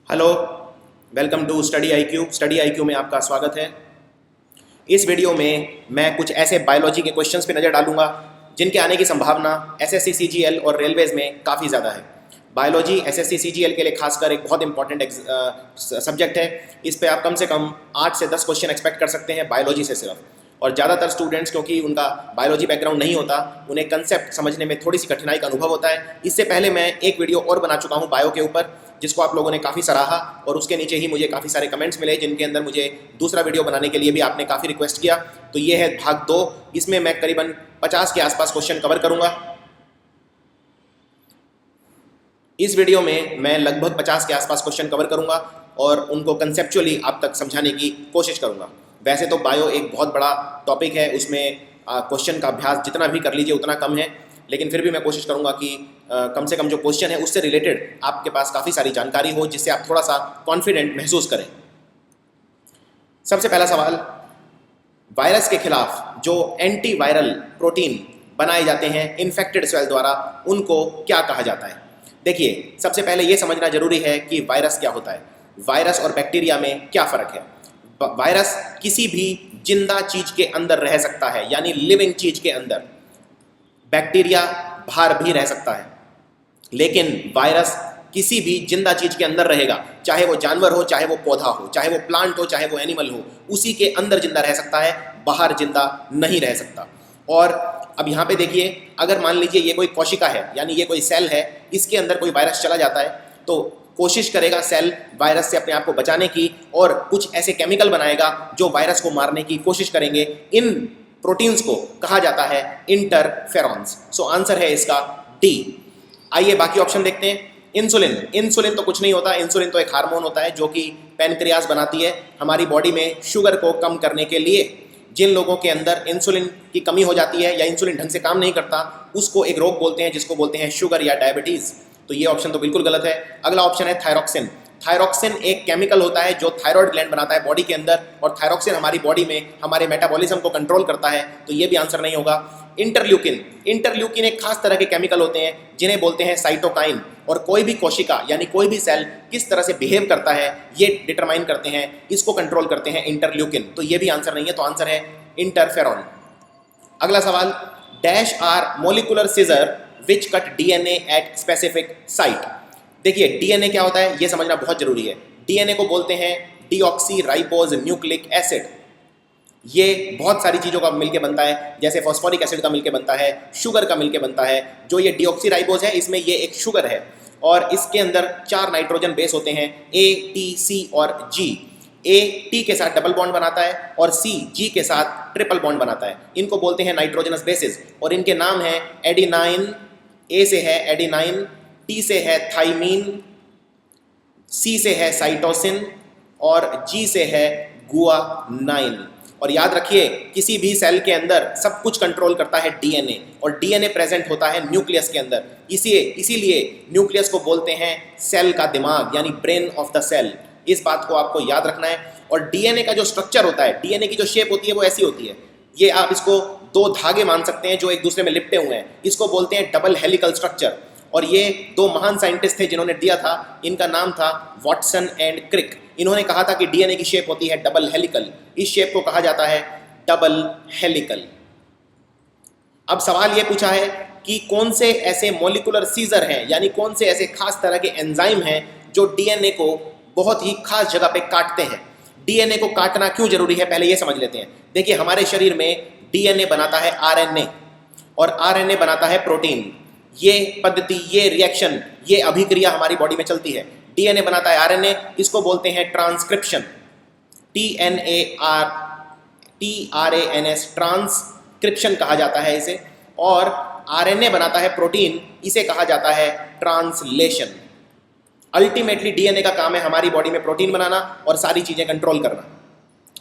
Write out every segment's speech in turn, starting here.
Hello, welcome to study IQ. Study IQ में आपका स्वागत है। इस वीडियो में मैं कुछ ऐसे बायोलॉजी के क्वेश्चंस पे नज़र डालूंगा जिनके आने की संभावना एसएससी सीजीएल और रेलवेज़ में काफ़ी ज़्यादा है। बायोलॉजी एसएससी सीजीएल के लिए खासकर एक बहुत इंपॉर्टेंट सब्जेक्ट है। इस पे आप कम से कम 8 से 10 क्वेश्चन एक्सपेक्ट कर सकते हैं बायोलॉजी से सिर्फ। और ज़्यादातर स्टूडेंट्स क्योंकि उनका बायोलॉजी बैकग्राउंड नहीं होता, उन्हें कंसेप्ट समझने में थोड़ी सी कठिनाई का अनुभव होता है। इससे पहले मैं एक वीडियो और बना चुका हूँ बायो के ऊपर, जिसको आप लोगों ने काफ़ी सराहा और उसके नीचे ही मुझे काफ़ी सारे कमेंट्स मिले, जिनके अंदर मुझे दूसरा वीडियो बनाने के लिए भी आपने काफ़ी रिक्वेस्ट किया। तो ये है भाग 2। इसमें मैं करीबन 50 के आसपास क्वेश्चन कवर करूँगा। इस वीडियो में मैं लगभग 50 के आसपास क्वेश्चन कवर करूँगा और उनको कंसेप्चुअली आप तक समझाने की कोशिश करूँगा। वैसे तो बायो एक बहुत बड़ा टॉपिक है, उसमें क्वेश्चन का अभ्यास जितना भी कर लीजिए उतना कम है, लेकिन फिर भी मैं कोशिश करूँगा कि कम से कम जो क्वेश्चन है उससे रिलेटेड आपके पास काफ़ी सारी जानकारी हो, जिससे आप थोड़ा सा कॉन्फिडेंट महसूस करें। सबसे पहला सवाल, वायरस के खिलाफ जो एंटीवायरल प्रोटीन बनाए जाते हैं इन्फेक्टेड सेल द्वारा, उनको क्या कहा जाता है? देखिए, सबसे पहले ये समझना जरूरी है कि वायरस क्या होता है। वायरस और बैक्टीरिया में क्या फ़र्क है? वायरस किसी भी जिंदा चीज के अंदर रह सकता है, यानी लिविंग चीज के अंदर। बैक्टीरिया बाहर भी रह सकता है, लेकिन वायरस किसी भी जिंदा चीज के अंदर रहेगा, चाहे वो जानवर हो, चाहे वो पौधा हो, चाहे वो प्लांट हो, चाहे वो एनिमल हो, उसी के अंदर जिंदा रह सकता है, बाहर जिंदा नहीं रह सकता। और अब यहाँ पे देखिए, अगर मान लीजिए ये कोई कोशिका है, यानी ये कोई सेल है, इसके अंदर कोई वायरस चला जाता है, तो कोशिश करेगा सेल वायरस से अपने आप को बचाने की और कुछ ऐसे केमिकल बनाएगा जो वायरस को मारने की कोशिश करेंगे। इन प्रोटीन्स को कहा जाता है इंटरफेरॉन्स। सो आंसर है इसका डी। आइए बाकी ऑप्शन देखते हैं। इंसुलिन तो कुछ नहीं होता। इंसुलिन तो एक हार्मोन होता है जो कि पैनक्रियाज बनाती है हमारी बॉडी में शुगर को कम करने के लिए। जिन लोगों के अंदर इंसुलिन की कमी हो जाती है या इंसुलिन ढंग से काम नहीं करता, उसको एक रोग बोलते हैं जिसको बोलते हैं शुगर या डायबिटीज़। तो ये ऑप्शन तो बिल्कुल गलत है। अगला ऑप्शन है थायरॉक्सिन। थायरॉक्सिन एक केमिकल होता है जो थायराइड ग्लैंड बनाता है बॉडी के अंदर, और थायरॉक्सिन हमारी बॉडी में हमारे मेटाबॉलिज्म को कंट्रोल करता है, तो ये भी आंसर नहीं होगा। इंटरल्यूकिन एक खास तरह के केमिकल होते हैं जिन्हें बोलते हैं साइटोकाइन, और कोई भी कोशिका यानी कोई भी सेल किस तरह से बिहेव करता है ये डिटरमाइन करते हैं, इसको कंट्रोल करते हैं इंटरल्यूकिन। तो ये भी आंसर नहीं है, तो आंसर है इंटरफेरॉन। अगला सवाल, dash are molecular scissor which cut DNA at specific site. देखिए, डीएनए क्या होता है ये समझना बहुत जरूरी है। डीएनए को बोलते हैं डीऑक्सी राइबोज न्यूक्लिक एसिड। ये बहुत सारी चीज़ों का मिलके बनता है, जैसे फॉस्फोरिक एसिड का मिलके बनता है, शुगर का मिलके बनता है। जो ये डीऑक्सी राइबोज है, इसमें ये एक शुगर है और इसके अंदर 4 नाइट्रोजन बेस होते हैं, ए, टी, सी और जी। ए टी के साथ डबल बॉन्ड बनाता है और सी जी के साथ ट्रिपल बॉन्ड बनाता है। इनको बोलते हैं नाइट्रोजनस बेसिस और इनके नाम है एडिनाइन। ए से है एडिनाइन, टी से है थाइमीन, सी से है साइटोसिन और जी से है गुआनाइन। और याद रखिए, किसी भी सेल के अंदर सब कुछ कंट्रोल करता है डीएनए, और डीएनए प्रेजेंट होता है न्यूक्लियस के अंदर। इसीलिए न्यूक्लियस को बोलते हैं सेल का दिमाग, यानी ब्रेन ऑफ द सेल। इस बात को आपको याद रखना है। और डीएनए का जो स्ट्रक्चर होता है, डीएनए की जो शेप होती है वो ऐसी होती है। ये आप इसको 2 धागे मान सकते हैं जो एक दूसरे में लिपटे हुए हैं, इसको बोलते हैं डबल हेलिकल स्ट्रक्चर। और ये 2 महान साइंटिस्ट थे जिन्होंने दिया था, इनका नाम था वॉटसन एंड क्रिक। इन्होंने कहा था कि डीएनए की शेप होती है डबल हेलिकल। इस शेप को कहा जाता है डबल हेलिकल। अब सवाल ये पूछा है कि कौन से ऐसे मॉलिक्यूलर सीजर हैं, यानी कौन से ऐसे खास तरह के एंजाइम हैं जो डीएनए को बहुत ही खास जगह पे काटते हैं। डीएनए को काटना क्यों जरूरी है, पहले ये समझ लेते हैं। देखिए, हमारे शरीर में डीएनए बनाता है आरएनए और आरएनए बनाता है प्रोटीन। ये पद्धति, ये रिएक्शन, ये अभिक्रिया हमारी बॉडी में चलती है। डीएनए बनाता है आरएनए, इसको बोलते हैं ट्रांसक्रिप्शन, TRANS, ट्रांसक्रिप्शन कहा जाता है इसे। और आरएनए बनाता है प्रोटीन, इसे कहा जाता है ट्रांसलेशन। अल्टीमेटली डीएनए का काम है हमारी बॉडी में प्रोटीन बनाना और सारी चीजें कंट्रोल करना।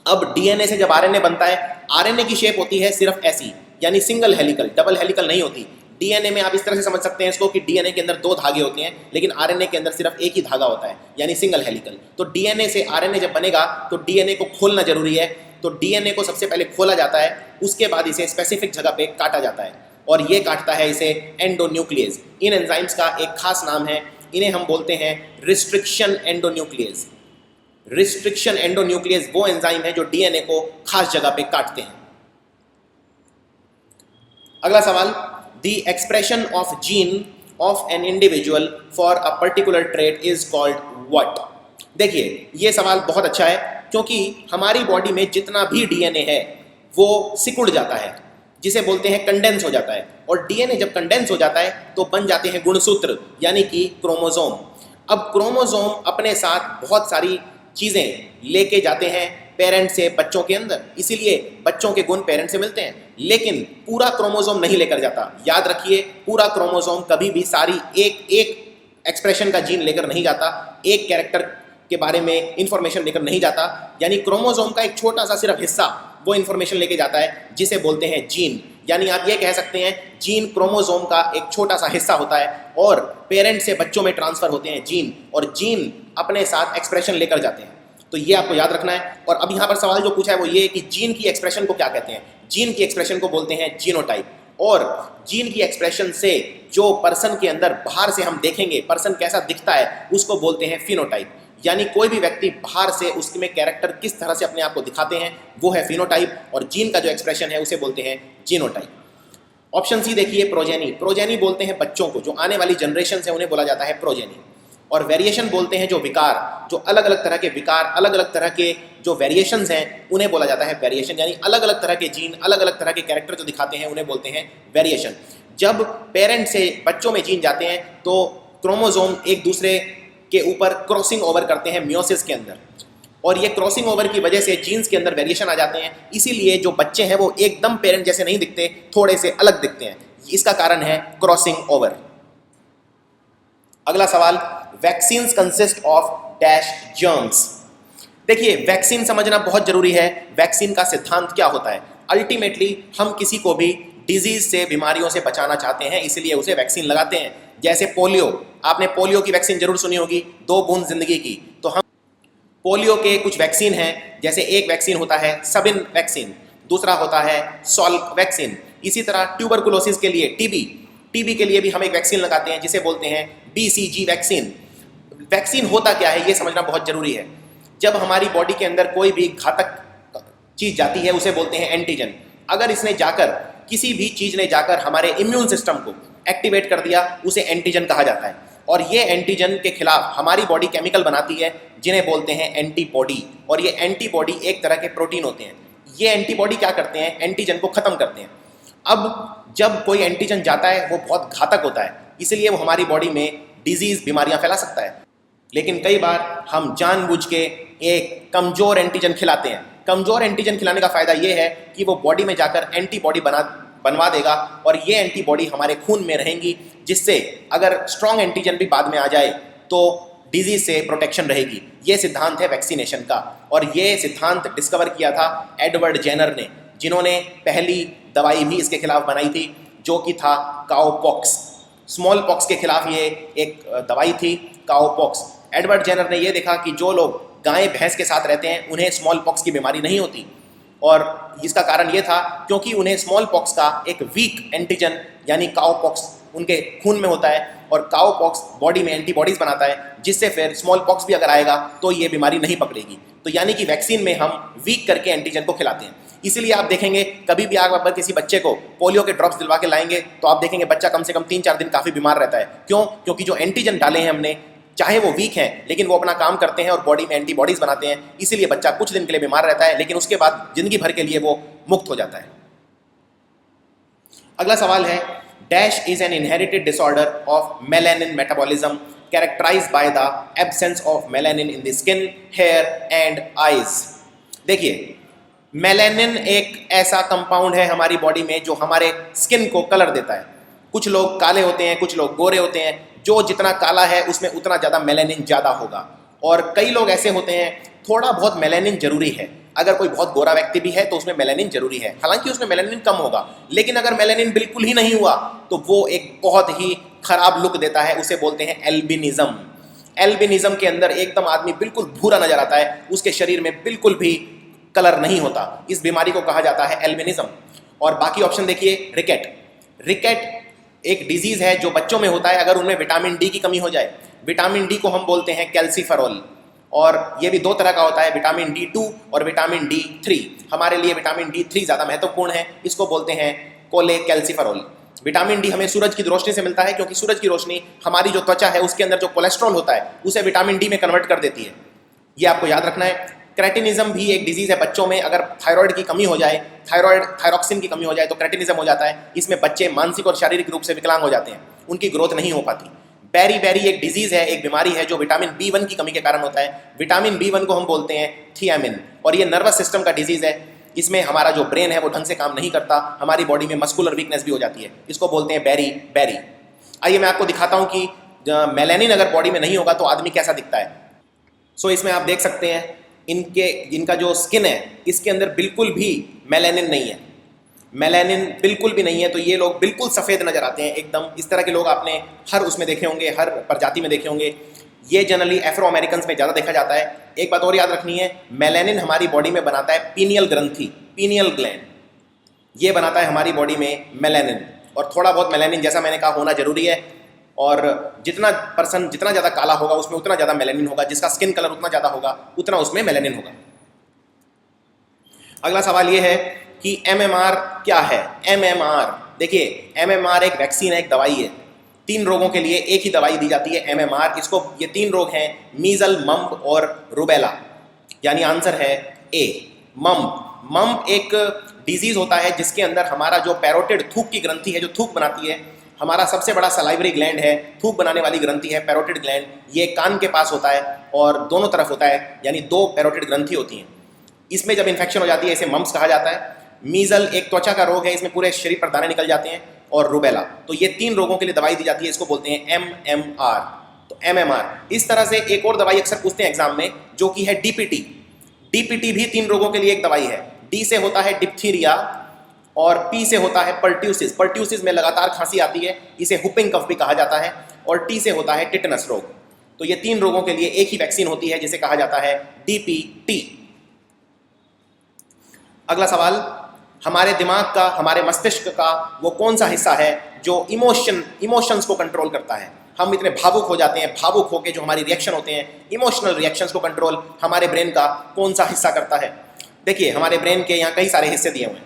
अब डीएनए से जब आरएनए बनता है, आरएनए की शेप होती है सिर्फ ऐसी, यानी सिंगल हेलिकल, डबल हेलिकल नहीं होती। डीएनए में आप इस तरह से समझ सकते हैं इसको कि डीएनए के अंदर 2 धागे होते हैं, लेकिन आरएनए के अंदर सिर्फ एक ही धागा होता है, यानी सिंगल हेलिकल। तो डीएनए से आरएनए जब बनेगा तो डीएनए को खोलना जरूरी है। तो डीएनए को सबसे पहले खोला जाता है, उसके बाद इसे स्पेसिफिक जगह पे काटा जाता है, और ये काटता है इसे एंडोन्यूक्लियस। इन एंजाइम्स का एक खास नाम है इन्हें हम बोलते हैं रिस्ट्रिक्शन एंडोन्यूक्लियस। रिस्ट्रिक्शन एंडोन्यूक्लियस वो एंजाइम है जो डीएनए को खास जगह पे काटते हैं। अगला सवाल, the expression of gene of an individual for a particular trait is called what. देखिए ये सवाल बहुत अच्छा है, क्योंकि हमारी बॉडी में जितना भी डीएनए है वो सिकुड़ जाता है, जिसे बोलते हैं कंडेंस हो जाता है। और डीएनए जब कंडेंस हो जाता है तो बन जाते हैं गुणसूत्र, यानी कि क्रोमोसोम। अब क्रोमोसोम अपने साथ बहुत सारी चीज़ें लेके जाते हैं पेरेंट से बच्चों के अंदर, इसीलिए बच्चों के गुण पेरेंट से मिलते हैं, लेकिन पूरा क्रोमोसोम नहीं लेकर जाता। याद रखिए, पूरा क्रोमोसोम कभी भी सारी एक एक्सप्रेशन का जीन लेकर नहीं जाता, एक कैरेक्टर के बारे में इंफॉर्मेशन लेकर नहीं जाता। यानी क्रोमोसोम का एक छोटा सा सिर्फ हिस्सा वो इंफॉर्मेशन लेके जाता है, जिसे बोलते हैं जीन। यानी आप ये कह सकते हैं जीन क्रोमोसोम का एक छोटा सा हिस्सा होता है और पेरेंट से बच्चों में ट्रांसफर होते हैं जीन, और जीन अपने साथ एक्सप्रेशन लेकर जाते हैं। तो ये आपको याद रखना है। और अब यहाँ पर सवाल जो पूछा है वो ये कि जीन की एक्सप्रेशन को क्या कहते हैं। जीन की एक्सप्रेशन को बोलते हैं जीनोटाइप, और जीन की एक्सप्रेशन से जो पर्सन के अंदर बाहर से हम देखेंगे पर्सन कैसा दिखता है उसको बोलते हैं फिनोटाइप। यानी कोई भी व्यक्ति बाहर से उसमें कैरेक्टर किस तरह से अपने आप को दिखाते हैं वो है फिनोटाइप, और जीन का जो एक्सप्रेशन है उसे बोलते हैं जीनोटाइप। ऑप्शन सी देखिए, प्रोजेनी। प्रोजेनी बोलते हैं बच्चों को, जो आने वाली जनरेशन है उन्हें बोला जाता है प्रोजेनी। और वेरिएशन बोलते हैं जो विकार, जो अलग अलग तरह के विकार, अलग अलग तरह के जो वेरिएशंस हैं उन्हें बोला जाता है वेरिएशन। यानी अलग अलग तरह के जीन, अलग अलग तरह के कैरेक्टर जो दिखाते हैं उन्हें बोलते हैं वेरिएशन। जब पेरेंट से बच्चों में जीन जाते हैं तो क्रोमोसोम एक दूसरे के ऊपर क्रॉसिंग ओवर करते हैं मियोसिस के अंदर, और ये क्रॉसिंग ओवर की वजह से जीन्स के अंदर वेरिएशन आ जाते हैं। इसीलिए जो बच्चे हैं वो एकदम पेरेंट जैसे नहीं दिखते, थोड़े से अलग दिखते हैं। इसका कारण है क्रॉसिंग ओवर। अगला सवाल, vaccines consist of dash germs. देखिए वैक्सीन समझना बहुत जरूरी है। वैक्सीन का सिद्धांत क्या होता है? अल्टीमेटली हम किसी को भी डिजीज से, बीमारियों से बचाना चाहते हैं, इसलिए उसे वैक्सीन लगाते हैं। जैसे पोलियो, आपने पोलियो की वैक्सीन जरूर सुनी होगी, 2 बूंद जिंदगी की। तो हम पोलियो के कुछ वैक्सीन हैं, जैसे एक वैक्सीन होता है सबिन वैक्सीन, दूसरा होता है सॉल्क वैक्सीन। इसी तरह ट्यूबरकुलोसिस के लिए, टीबी के लिए भी हम एक वैक्सीन लगाते हैं जिसे बोलते हैं BCG वैक्सीन। वैक्सीन होता क्या है ये समझना बहुत जरूरी है। जब हमारी बॉडी के अंदर कोई भी घातक चीज जाती है उसे बोलते हैं एंटीजन। अगर इसने जाकर, किसी भी चीज ने जाकर हमारे इम्यून सिस्टम को एक्टिवेट कर दिया उसे एंटीजन कहा जाता है। और ये एंटीजन के खिलाफ हमारी बॉडी केमिकल बनाती है जिन्हें बोलते हैं एंटीबॉडी। और ये एंटीबॉडी एक तरह के प्रोटीन होते हैं। ये एंटीबॉडी क्या करते हैं? एंटीजन को खत्म करते हैं। अब जब कोई एंटीजन जाता है वो बहुत घातक होता है, इसलिए वो हमारी बॉडी में डिजीज, बीमारियां फैला सकता है। लेकिन कई बार हम जानबूझ के एक कमजोर एंटीजन खिलाते हैं। कमजोर एंटीजन खिलाने का फायदा ये है कि वो बॉडी में जाकर एंटीबॉडी बनवा देगा, और ये एंटीबॉडी हमारे खून में रहेंगी, जिससे अगर स्ट्रॉन्ग एंटीजन भी बाद में आ जाए तो डिजीज से प्रोटेक्शन रहेगी। ये सिद्धांत है वैक्सीनेशन का, और ये सिद्धांत डिस्कवर किया था एडवर्ड जेनर ने, जिन्होंने पहली दवाई भी इसके खिलाफ बनाई थी, जो कि था काउपॉक्स। स्मॉल पॉक्स के खिलाफ ये एक दवाई थी, काउपॉक्स। एडवर्ड जेनर ने ये देखा कि जो लोग गाय भैंस के साथ रहते हैं उन्हें स्मॉल पॉक्स की बीमारी नहीं होती, और इसका कारण ये था क्योंकि उन्हें स्मॉल पॉक्स का एक वीक एंटीजन यानी काउपॉक्स उनके खून में होता है, और काउपॉक्स बॉडी में एंटीबॉडीज बनाता है, जिससे फिर स्मॉल पॉक्स भी अगर आएगा तो ये बीमारी नहीं पकड़ेगी। तो यानी कि वैक्सीन में हम वीक करके एंटीजन को खिलाते हैं। इसीलिए आप देखेंगे कभी भी आप अगर किसी बच्चे को पोलियो के ड्रॉप्स दिलवा के लाएंगे तो आप देखेंगे बच्चा कम से कम 3-4 दिन काफ़ी बीमार रहता है। क्यों? क्योंकि जो एंटीजन डाले हैं हमने, चाहे वो वीक हैं लेकिन वो अपना काम करते हैं और बॉडी में एंटीबॉडीज बनाते हैं, इसीलिए बच्चा कुछ दिन के लिए बीमार रहता है, लेकिन उसके बाद जिंदगी भर के लिए वो मुक्त हो जाता है। अगला सवाल है, dash is an inherited disorder of melanin metabolism characterized by the absence of melanin in the skin, hair and eyes. देखिए मेलानिन एक ऐसा कंपाउंड है हमारी बॉडी में जो हमारे स्किन को कलर देता है। कुछ लोग काले होते हैं, कुछ लोग गोरे होते हैं। जो जितना काला है उसमें उतना ज़्यादा मेलानिन ज़्यादा होगा, और कई लोग ऐसे होते हैं थोड़ा बहुत मेलानिन जरूरी है। अगर कोई बहुत गोरा व्यक्ति भी है तो उसमें मेलानिन जरूरी है, हालांकि उसमें मेलानिन कम होगा। लेकिन अगर मेलानिन बिल्कुल ही नहीं हुआ तो वो एक बहुत ही खराब लुक देता है, उसे बोलते हैं एल्बिनिज्म। एल्बिनिज्म के अंदर एकदम आदमी बिल्कुल भूरा नजर आता है, उसके शरीर में बिल्कुल भी कलर नहीं होता। इस बीमारी को कहा जाता है एल्बिनिज्म। और बाकी ऑप्शन देखिए, रिकेट। रिकेट एक डिजीज है जो बच्चों में होता है अगर उनमें विटामिन डी की कमी हो जाए। विटामिन डी को हम बोलते हैं कैल्सीफेरॉल, और ये भी दो तरह का होता है, विटामिन D2 और विटामिन D3। हमारे लिए विटामिन D3 ज़्यादा महत्वपूर्ण है, इसको बोलते हैं कोलेकैल्सीफेरॉल। विटामिन डी हमें सूरज की रोशनी से मिलता है, क्योंकि सूरज की रोशनी हमारी जो त्वचा है उसके अंदर जो कोलेस्ट्रॉल होता है उसे विटामिन डी में कन्वर्ट कर देती है, ये आपको याद रखना है। क्रेटिनिज्म भी एक डिजीज़ है बच्चों में, अगर थायराइड की कमी हो जाए, थायरॉक्सिन की कमी हो जाए तो क्रेटिनिज्म हो जाता है। इसमें बच्चे मानसिक और शारीरिक रूप से विकलांग हो जाते हैं, उनकी ग्रोथ नहीं हो पाती। बेरी बेरी एक डिजीज़ है, एक बीमारी है जो विटामिन B1 की कमी के कारण होता है। विटामिन B1 को हम बोलते हैं थियामिन, और ये नर्वस सिस्टम का डिजीज़ है। इसमें हमारा जो ब्रेन है वो ढंग से काम नहीं करता, हमारी बॉडी में मस्कुलर वीकनेस भी हो जाती है, इसको बोलते हैं बेरी बेरी। आइए मैं आपको दिखाता हूँ कि मेलानिन अगर बॉडी में नहीं होगा तो आदमी कैसा दिखता है। सो इसमें आप देख सकते हैं इनका जो स्किन है इसके अंदर बिल्कुल भी मेलानिन नहीं है, मेलानिन बिल्कुल भी नहीं है, तो ये लोग बिल्कुल सफ़ेद नज़र आते हैं एकदम। इस तरह के लोग आपने हर उसमें देखे होंगे, हर प्रजाति में देखे होंगे। ये जनरली एफ्रो अमेरिकन में ज़्यादा देखा जाता है। एक बात और याद रखनी है, मेलानिन हमारी बॉडी में बनाता है पीनियल ग्रंथि, पीनियल ग्लैंड, ये बनाता है हमारी बॉडी में मेलानिन। और थोड़ा बहुत मेलानिन, जैसा मैंने कहा, होना जरूरी है, और जितना ज़्यादा काला होगा उसमें उतना ज़्यादा मेलानिन होगा, जिसका स्किन कलर उतना ज़्यादा होगा उतना उसमें मेलानिन होगा। अगला सवाल ये है कि MMR क्या है। MMR, देखिए MMR एक वैक्सीन है, एक दवाई है। 3 रोगों के लिए एक ही दवाई दी जाती है MMR। इसको, ये 3 रोग हैं, मीजल, मम्प और रुबेला, यानी आंसर है A, मम्प। मम्प एक डिजीज़ होता है जिसके अंदर हमारा जो पैरोटिड, थूक की ग्रंथि है जो थूक बनाती है, हमारा सबसे बड़ा सलाइवरी ग्लैंड है, थूक बनाने वाली ग्रंथि है पैरोटिड ग्लैंड, ये कान के पास होता है और दोनों तरफ होता है, यानी 2 पैरोटिड ग्रंथि होती हैं। इसमें जब इन्फेक्शन हो जाती है इसे मम्प्स कहा जाता है। मीजल एक त्वचा का रोग है, इसमें पूरे शरीर पर दाने निकल जाते हैं, और रुबेला, तो ये 3 रोगों के लिए दवाई दी जाती है, इसको बोलते हैं MMR। तो MMR, इस तरह से एक और दवाई अक्सर पूछते हैं एग्जाम में, जो कि है DPT। DPT भी 3 रोगों के लिए एक दवाई है। D से होता है डिप्थीरिया, और P से होता है पर्ट्यूसिस। पर्ट्यूसिस में लगातार खांसी आती है, इसे हुपिंग कफ भी कहा जाता है, और T से होता है टिटनस रोग। तो ये 3 रोगों के लिए एक ही वैक्सीन होती है जिसे कहा जाता है DPT। अगला सवाल, हमारे दिमाग का, हमारे मस्तिष्क का वो कौन सा हिस्सा है जो इमोशंस को कंट्रोल करता है। हम इतने भावुक हो जाते हैं, भावुक होकर जो हमारी रिएक्शन होते हैं, इमोशनल रिएक्शंस को कंट्रोल हमारे ब्रेन का कौन सा हिस्सा करता है। देखिए हमारे ब्रेन के यहाँ कई सारे हिस्से दिए हुए हैं।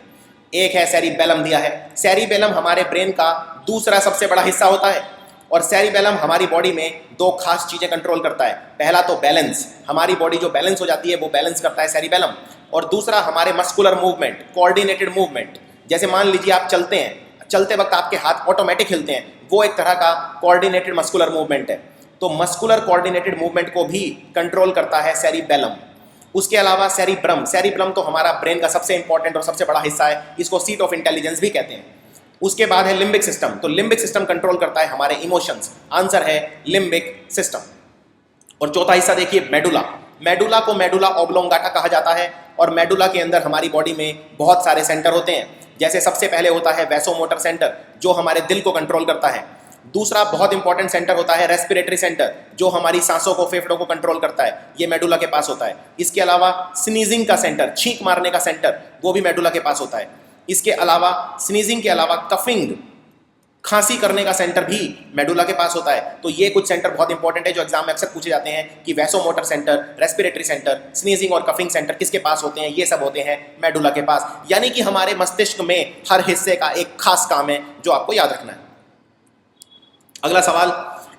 एक है सेरिबेलम दिया है। सेरिबेलम हमारे ब्रेन का दूसरा सबसे बड़ा हिस्सा होता है, और सेरिबेलम हमारी बॉडी में 2 खास चीज़ें कंट्रोल करता है। पहला तो बैलेंस, हमारी बॉडी जो बैलेंस हो जाती है वो बैलेंस करता है सेरिबेलम, और दूसरा हमारे मस्कुलर मूवमेंट, कोऑर्डिनेटेड मूवमेंट। जैसे मान लीजिए आप चलते हैं, चलते वक्त आपके हाथ ऑटोमेटिक हिलते हैं, वो एक तरह का कोऑर्डिनेटेड मस्कुलर मूवमेंट है। तो मस्कुलर कोऑर्डिनेटेड मूवमेंट को भी कंट्रोल करता है सेरिबेलम। उसके अलावा सेरिब्रम, सेरिब्रम तो हमारा ब्रेन का सबसे इंपॉर्टेंट और सबसे बड़ा हिस्सा है, इसको सीट ऑफ इंटेलिजेंस भी कहते हैं। उसके बाद है लिम्बिक सिस्टम, तो लिम्बिक सिस्टम कंट्रोल करता है हमारे इमोशंस, आंसर है लिम्बिक सिस्टम। और चौथा हिस्सा देखिए मेडुला। मेडुला को मेडुला ऑब्लोंगाटा कहा जाता है, और मेडुला के अंदर हमारी बॉडी में बहुत सारे सेंटर होते हैं। जैसे सबसे पहले होता है वैसोमोटर सेंटर, जो हमारे दिल को कंट्रोल करता है। दूसरा बहुत इंपॉर्टेंट सेंटर होता है रेस्पिरेटरी सेंटर, जो हमारी सांसों को, फेफड़ों को कंट्रोल करता है, ये मेडुला के पास होता है। इसके अलावा स्नीजिंग का सेंटर, छींक मारने का सेंटर, वो भी मेडुला के पास होता है। इसके अलावा स्नीजिंग के अलावा कफिंग, खांसी करने का सेंटर भी मेडुला के पास होता है। तो ये कुछ सेंटर बहुत इंपॉर्टेंट है जो एग्जाम में अक्सर पूछे जाते हैं कि vasomotor centre, respiratory centre, sneezing और कफिंग सेंटर किसके पास होते हैं। ये सब होते हैं मेडुला के पास। यानी कि हमारे मस्तिष्क में हर हिस्से का एक खास काम है जो आपको याद रखना है। अगला सवाल,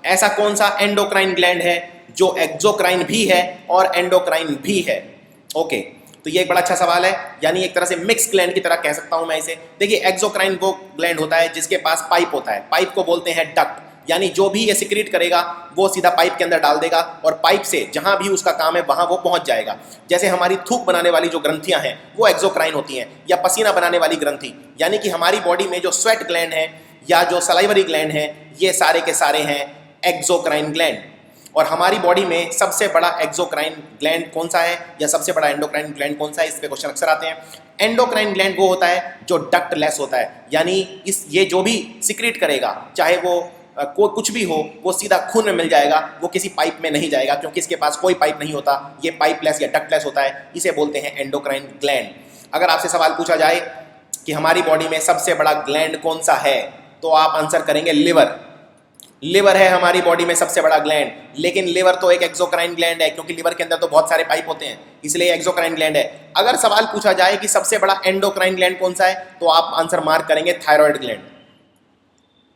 ऐसा कौन सा एंडोक्राइन ग्लैंड है जो एक्सोक्राइन भी है और एंडोक्राइन भी है। ओके, तो ये एक बड़ा अच्छा सवाल है, यानी एक तरह से मिक्स ग्लैंड की तरह कह सकता हूं मैं इसे। देखिए एक्सोक्राइन वो ग्लैंड होता है जिसके पास पाइप होता है, पाइप को बोलते हैं डक्ट, यानी जो भी ये सिक्रीट करेगा वो सीधा पाइप के अंदर डाल देगा, और पाइप से जहां भी उसका काम है वहां वो पहुंच जाएगा। जैसे हमारी थूक बनाने वाली जो ग्रंथियां हैं वो एक्सोक्राइन होती हैं, या पसीना बनाने वाली ग्रंथि, यानी कि हमारी बॉडी में जो स्वेट ग्लैंड है या जो सलाइवरी ग्लैंड है, ये सारे के सारे हैं एक्सोक्राइन ग्लैंड। और हमारी बॉडी में सबसे बड़ा एक्सोक्राइन ग्लैंड कौन सा है, या सबसे बड़ा एंडोक्राइन ग्लैंड कौन सा है, इस पे क्वेश्चन अक्सर आते हैं। एंडोक्राइन ग्लैंड वो होता है जो डक्टलेस होता है, यानी ये जो भी सिक्रीट करेगा, चाहे वो कुछ भी हो, वो सीधा खून में मिल जाएगा, वो किसी पाइप में नहीं जाएगा, क्योंकि इसके पास कोई पाइप नहीं होता, ये पाइपलेस या डक्टलेस होता है, इसे बोलते हैं एंडोक्राइन ग्लैंड। अगर आपसे सवाल पूछा जाए कि हमारी बॉडी में सबसे बड़ा ग्लैंड कौन सा है, तो आप आंसर करेंगे लिवर। लिवर है हमारी बॉडी में सबसे बड़ा ग्लैंड, लेकिन लिवर तो एक एक्सोक्राइन ग्लैंड है, क्योंकि लिवर के अंदर तो बहुत सारे पाइप होते हैं, इसलिए एक्सोक्राइन ग्लैंड है। अगर सवाल पूछा जाए कि सबसे बड़ा एंडोक्राइन ग्लैंड कौन सा है, तो आप आंसर मार्क करेंगे थायराइड ग्लैंड,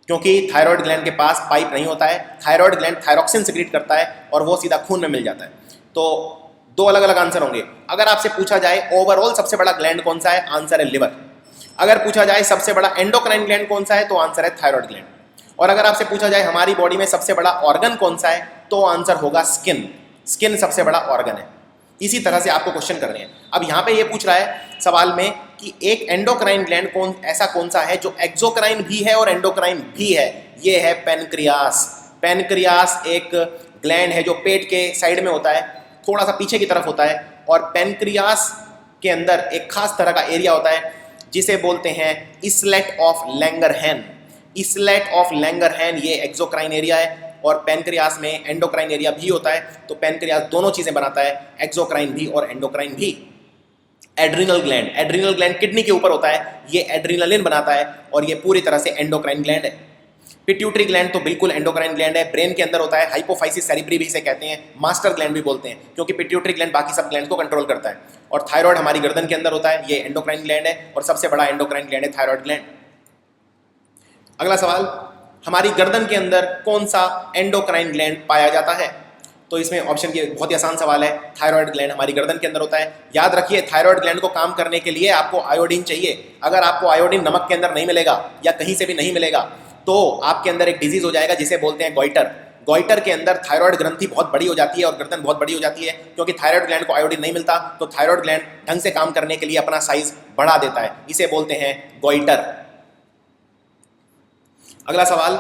क्योंकि थायराइड ग्लैंड के पास पाइप नहीं होता है। थायराइड ग्लैंड थायरोक्सिन सिक्रीट करता है और वो सीधा खून में मिल जाता है। तो दो अलग अलग आंसर होंगे। अगर आपसे पूछा जाए ओवरऑल सबसे बड़ा ग्लैंड कौन सा है, आंसर है लिवर। अगर पूछा जाए सबसे बड़ा एंडोक्राइन ग्लैंड कौन सा है, तो आंसर है थायराइड ग्लैंड। और अगर आपसे पूछा जाए हमारी बॉडी में सबसे बड़ा ऑर्गन कौन सा है, तो आंसर होगा स्किन। स्किन सबसे बड़ा ऑर्गन है। इसी तरह से आपको क्वेश्चन करने हैं। अब यहाँ पे ये पूछ रहा है सवाल में कि एक एंडोक्राइन ग्लैंड कौन सा है जो एक्सोक्राइन भी है और एंडोक्राइन भी है। ये है पेनक्रियास। पेनक्रियास एक ग्लैंड है जो पेट के साइड में होता है, थोड़ा सा पीछे की तरफ होता है, और पेनक्रियास के अंदर एक खास तरह का एरिया होता है जिसे बोलते हैं इसलेट ऑफ लैंगरहैन। इसलेट ऑफ लैंगरहैन ये एक्सोक्राइन एरिया है, और पेनक्रियास में एंडोक्राइन एरिया भी होता है। तो पेनक्रियास दोनों चीजें बनाता है, एक्सोक्राइन भी और एंडोक्राइन भी। Adrenal gland, adrenal gland kidney के ऊपर होता है, ये एड्रिनलिन बनाता है और ये पूरी तरह से एंडोक्राइन ग्लैंड है। पिट्यूटरी ग्लैंड तो बिल्कुल एंडोक्राइन ग्लैंड है, ब्रेन के अंदर होता है, हाइपोफाइसिस सेरिब्री भी इसे कहते हैं, मास्टर ग्लैंड भी बोलते हैं, क्योंकि पिट्यूटरी ग्लैंड बाकी सब ग्लैंड को कंट्रोल करता है। और थायराइड हमारी गर्दन के अंदर होता है, ये एंडोक्राइन ग्लैंड है, और सबसे बड़ा एंडोक्राइन ग्लैंड है थायराइड ग्लैंड। अगला सवाल, हमारी गर्दन के अंदर कौन सा एंडोक्राइन ग्लैंड पाया जाता है, तो इसमें ऑप्शन की बहुत ही आसान सवाल है, थायराइड ग्लैंड हमारी गर्दन के अंदर होता है। याद रखिए थायराइड ग्लैंड को काम करने के लिए आपको आयोडीन चाहिए। अगर आपको आयोडीन नमक के अंदर नहीं मिलेगा या कहीं से भी नहीं मिलेगा, तो आपके अंदर एक डिजीज हो जाएगा जिसे बोलते हैं गॉइटर। गॉइटर के अंदर थायराइड ग्रंथि बहुत बड़ी हो जाती है और गर्दन बहुत बड़ी हो जाती है, क्योंकि थायराइड ग्लैंड को आयोडीन नहीं मिलता, तो थायराइड ग्लैंड ढंग से काम करने के लिए अपना साइज बढ़ा देता है, इसे बोलते हैं गॉइटर। अगला सवाल,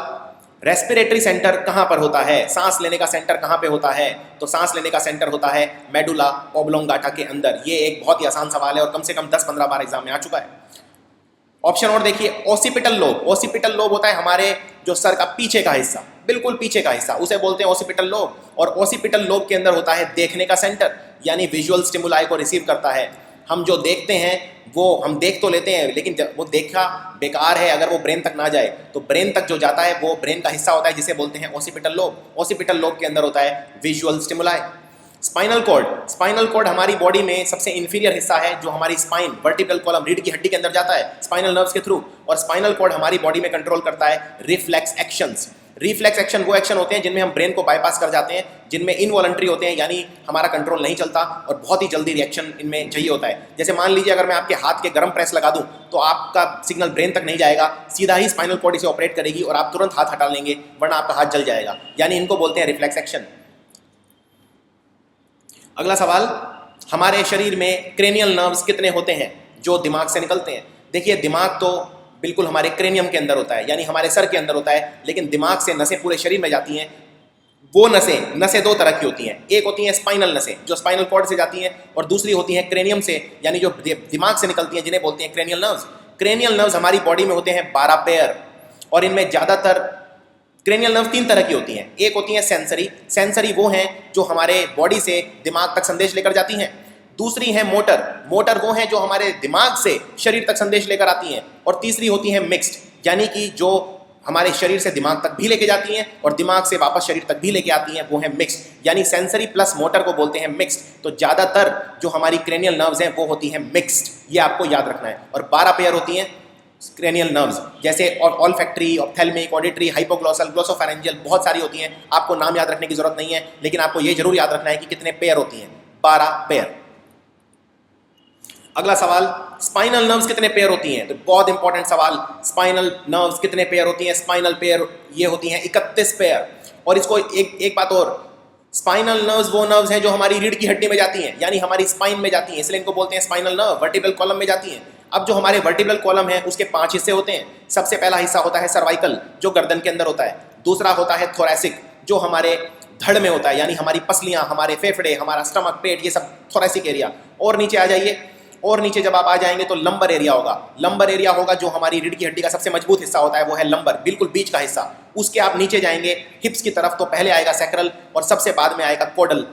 रेस्पिरेटरी सेंटर कहां पर होता है, सांस लेने का सेंटर कहां पे होता है, तो सांस लेने का सेंटर होता है मेडुला ऑब्लोंगाटा के अंदर। ये एक बहुत ही आसान सवाल है और कम से कम 10-15 बार एग्जाम में आ चुका है। ऑप्शन और देखिए, ओसिपिटल लोब। ओसिपिटल लोब होता है हमारे जो सर का पीछे का हिस्सा, बिल्कुल पीछे का हिस्सा, उसे बोलते हैं ओसिपिटल लोब। और ओसिपिटल लोब के अंदर होता है देखने का सेंटर, यानी विजुअल स्टिमुलाई को रिसीव करता है। हम जो देखते हैं वो हम देख तो लेते हैं, लेकिन वो देखा बेकार है अगर वो ब्रेन तक ना जाए, तो ब्रेन तक जो जाता है वो ब्रेन का हिस्सा होता है जिसे बोलते हैं ओसिपिटल लोब। ओसिपिटल लोब के अंदर होता है visual stimuli. Spinal cord, spinal cord हमारी बॉडी में सबसे इंफीरियर हिस्सा है, जो हमारी स्पाइन वर्टिब्रल कॉलम रीढ़ की हड्डी के अंदर जाता है स्पाइनल नर्व्स के थ्रू, और स्पाइनल कॉर्ड हमारी बॉडी में कंट्रोल करता है रिफ्लेक्स एक्शंस। रिफ्लेक्स एक्शन वो एक्शन होते हैं जिनमें हम ब्रेन को बाईपास कर जाते हैं, जिनमें इनवॉलंटरी होते हैं, यानी हमारा कंट्रोल नहीं चलता और बहुत ही जल्दी रिएक्शन इनमें चाहिए होता है। जैसे मान लीजिए अगर मैं आपके हाथ के गर्म प्रेस लगा दूं तो आपका सिग्नल ब्रेन तक नहीं जाएगा, सीधा ही स्पाइनल कॉर्ड इसे ऑपरेट करेगी और आप तुरंत हाथ हटा लेंगे, वरना आपका हाथ जल जाएगा, यानी इनको बोलते हैं रिफ्लेक्स एक्शन। अगला सवाल, हमारे शरीर में क्रेनियल नर्व्स कितने होते हैं जो दिमाग से निकलते हैं। देखिए दिमाग तो बिल्कुल हमारे क्रेनियम के अंदर होता है, यानी हमारे सर के अंदर होता है, लेकिन दिमाग से नसें पूरे शरीर में जाती हैं। वो नसें दो तरह की होती हैं, एक होती हैं स्पाइनल नसें जो स्पाइनल कॉर्ड से जाती हैं, और दूसरी होती हैं क्रेनियम से, यानी जो दिमाग से निकलती हैं, जिन्हें बोलते हैं क्रेनियल नर्व्स। क्रेनियल नर्व्स हमारी बॉडी में होते हैं 12 पेयर, और इनमें ज़्यादातर क्रेनियल नर्व 3 तरह की होती हैं। एक होती हैं सेंसरी, सेंसरी वो हैं जो हमारे बॉडी से दिमाग तक संदेश लेकर जाती हैं। दूसरी हैं मोटर, मोटर वो हैं जो हमारे दिमाग से शरीर तक संदेश लेकर आती हैं। और तीसरी होती हैं मिक्स्ड, यानी कि जो हमारे शरीर से दिमाग तक भी लेके जाती हैं और दिमाग से वापस शरीर तक भी लेके आती हैं, वो है मिक्स्ड, यानी सेंसरी प्लस मोटर को बोलते हैं मिक्स्ड। तो ज़्यादातर जो हमारी क्रेनियल नर्व्स हैं वो होती हैं मिक्स्ड, ये आपको याद रखना है। और 12 पेयर होती हैं क्रेनियल नर्व्स, जैसे ऑल्फैक्टरी, ऑप्थेल्मिक, ऑडिटरी, हाइपोग्लॉसल, ग्लोसोफैरिंजियल, बहुत सारी होती हैं। आपको नाम याद रखने की जरूरत नहीं है, लेकिन आपको ये जरूर याद रखना है कि कितने पेयर होती हैं, 12 पेयर। अगला सवाल, स्पाइनल नर्व्स कितने पेयर होती हैं, तो बहुत इंपॉर्टेंट सवाल, स्पाइनल नर्व्स कितने पेयर होती हैं। स्पाइनल पेयर ये होती हैं 31 पेयर। और इसको एक बात और, स्पाइनल नर्व्स वो नर्व्स हैं जो हमारी रीढ़ की हड्डी में जाती हैं, यानी हमारी स्पाइन में जाती हैं, इसलिए इनको बोलते हैं स्पाइनल नर्व। वर्टिब्रल कॉलम में जाती हैं। अब जो हमारे वर्टिब्रल कॉलम है उसके 5 हिस्से होते हैं। सबसे पहला हिस्सा होता है सर्वाइकल, जो गर्दन के अंदर होता है। दूसरा होता है थोरैसिक, जो हमारे धड़ में होता है, यानी हमारी पसलियां, हमारे फेफड़े, हमारा स्टमक, पेट, ये सब थोरैसिक एरिया। और नीचे आ जाइए, और नीचे जब आप आ जाएंगे तो लंबर एरिया होगा। लंबर एरिया होगा जो हमारी रीढ़ की हड्डी का सबसे मजबूत हिस्सा होता है, वो है लंबर, बिल्कुल बीच का हिस्सा। उसके आप नीचे जाएंगे हिप्स की तरफ तो पहले आएगा सैक्रल और सबसे बाद में आएगा कोडल,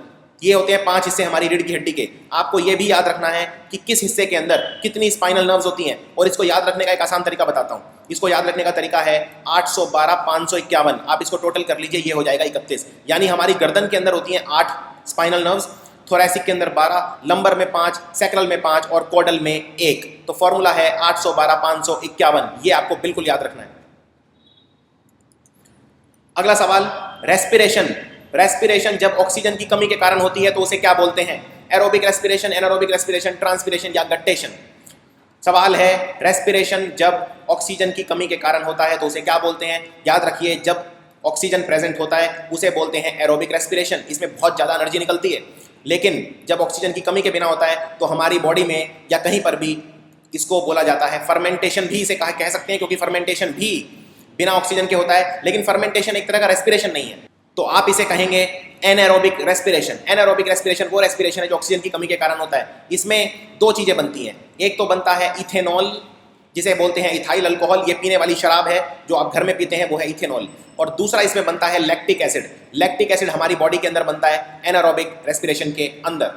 ये होते हैं 5 हिस्से हमारी रीढ़ की हड्डी के। आपको ये भी याद रखना है कि किस हिस्से के अंदर कितनी स्पाइनल नर्व्स होती हैं, और इसको याद रखने का एक आसान तरीका बताता हूँ। इसको याद रखने का तरीका है 812 551, आप इसको टोटल कर लीजिए, ये हो जाएगा 31। यानी हमारी गर्दन के अंदर होती हैं 8 स्पाइनल नर्व्स, थोरैसिक के अंदर 12, लंबर में 5, सैक्रल में 5 और कॉर्डल में 1। तो फॉर्मूला है 812 551, ये आपको बिल्कुल याद रखना है। अगला सवाल, रेस्पिरेशन। रेस्पिरेशन जब ऑक्सीजन की कमी के कारण होती है तो उसे क्या बोलते हैं? Aerobic respiration, anaerobic respiration, transpiration या गट्टेशन? सवाल है, रेस्पिरेशन जब ऑक्सीजन की कमी के कारण होता है तो उसे क्या बोलते हैं? याद रखिए, जब ऑक्सीजन प्रेजेंट होता है उसे बोलते हैं एरोबिक रेस्पिरेशन। इसमें बहुत ज़्यादा एनर्जी निकलती है, लेकिन जब ऑक्सीजन की कमी के बिना होता है तो हमारी बॉडी में या कहीं पर भी इसको बोला जाता है फर्मेंटेशन भी इसे कह सकते हैं, क्योंकि फर्मेंटेशन भी बिना ऑक्सीजन के होता है, लेकिन फर्मेंटेशन एक तरह का रेस्पिरेशन नहीं है, तो आप इसे कहेंगे एनारोबिक रेस्पिरेशन। एनारोबिक रेस्पिरेशन वो रेस्पिरेशन है जो ऑक्सीजन की कमी के कारण होता है। इसमें 2 चीज़ें बनती हैं, एक तो बनता है इथेनॉल, जिसे बोलते हैं इथाइल अल्कोहल, ये पीने वाली शराब है जो आप घर में पीते हैं, वो है इथेनॉल। और दूसरा इसमें बनता है लैक्टिक एसिड। लैक्टिक एसिड हमारी बॉडी के अंदर बनता है एनारोबिक रेस्पिरेशन के अंदर,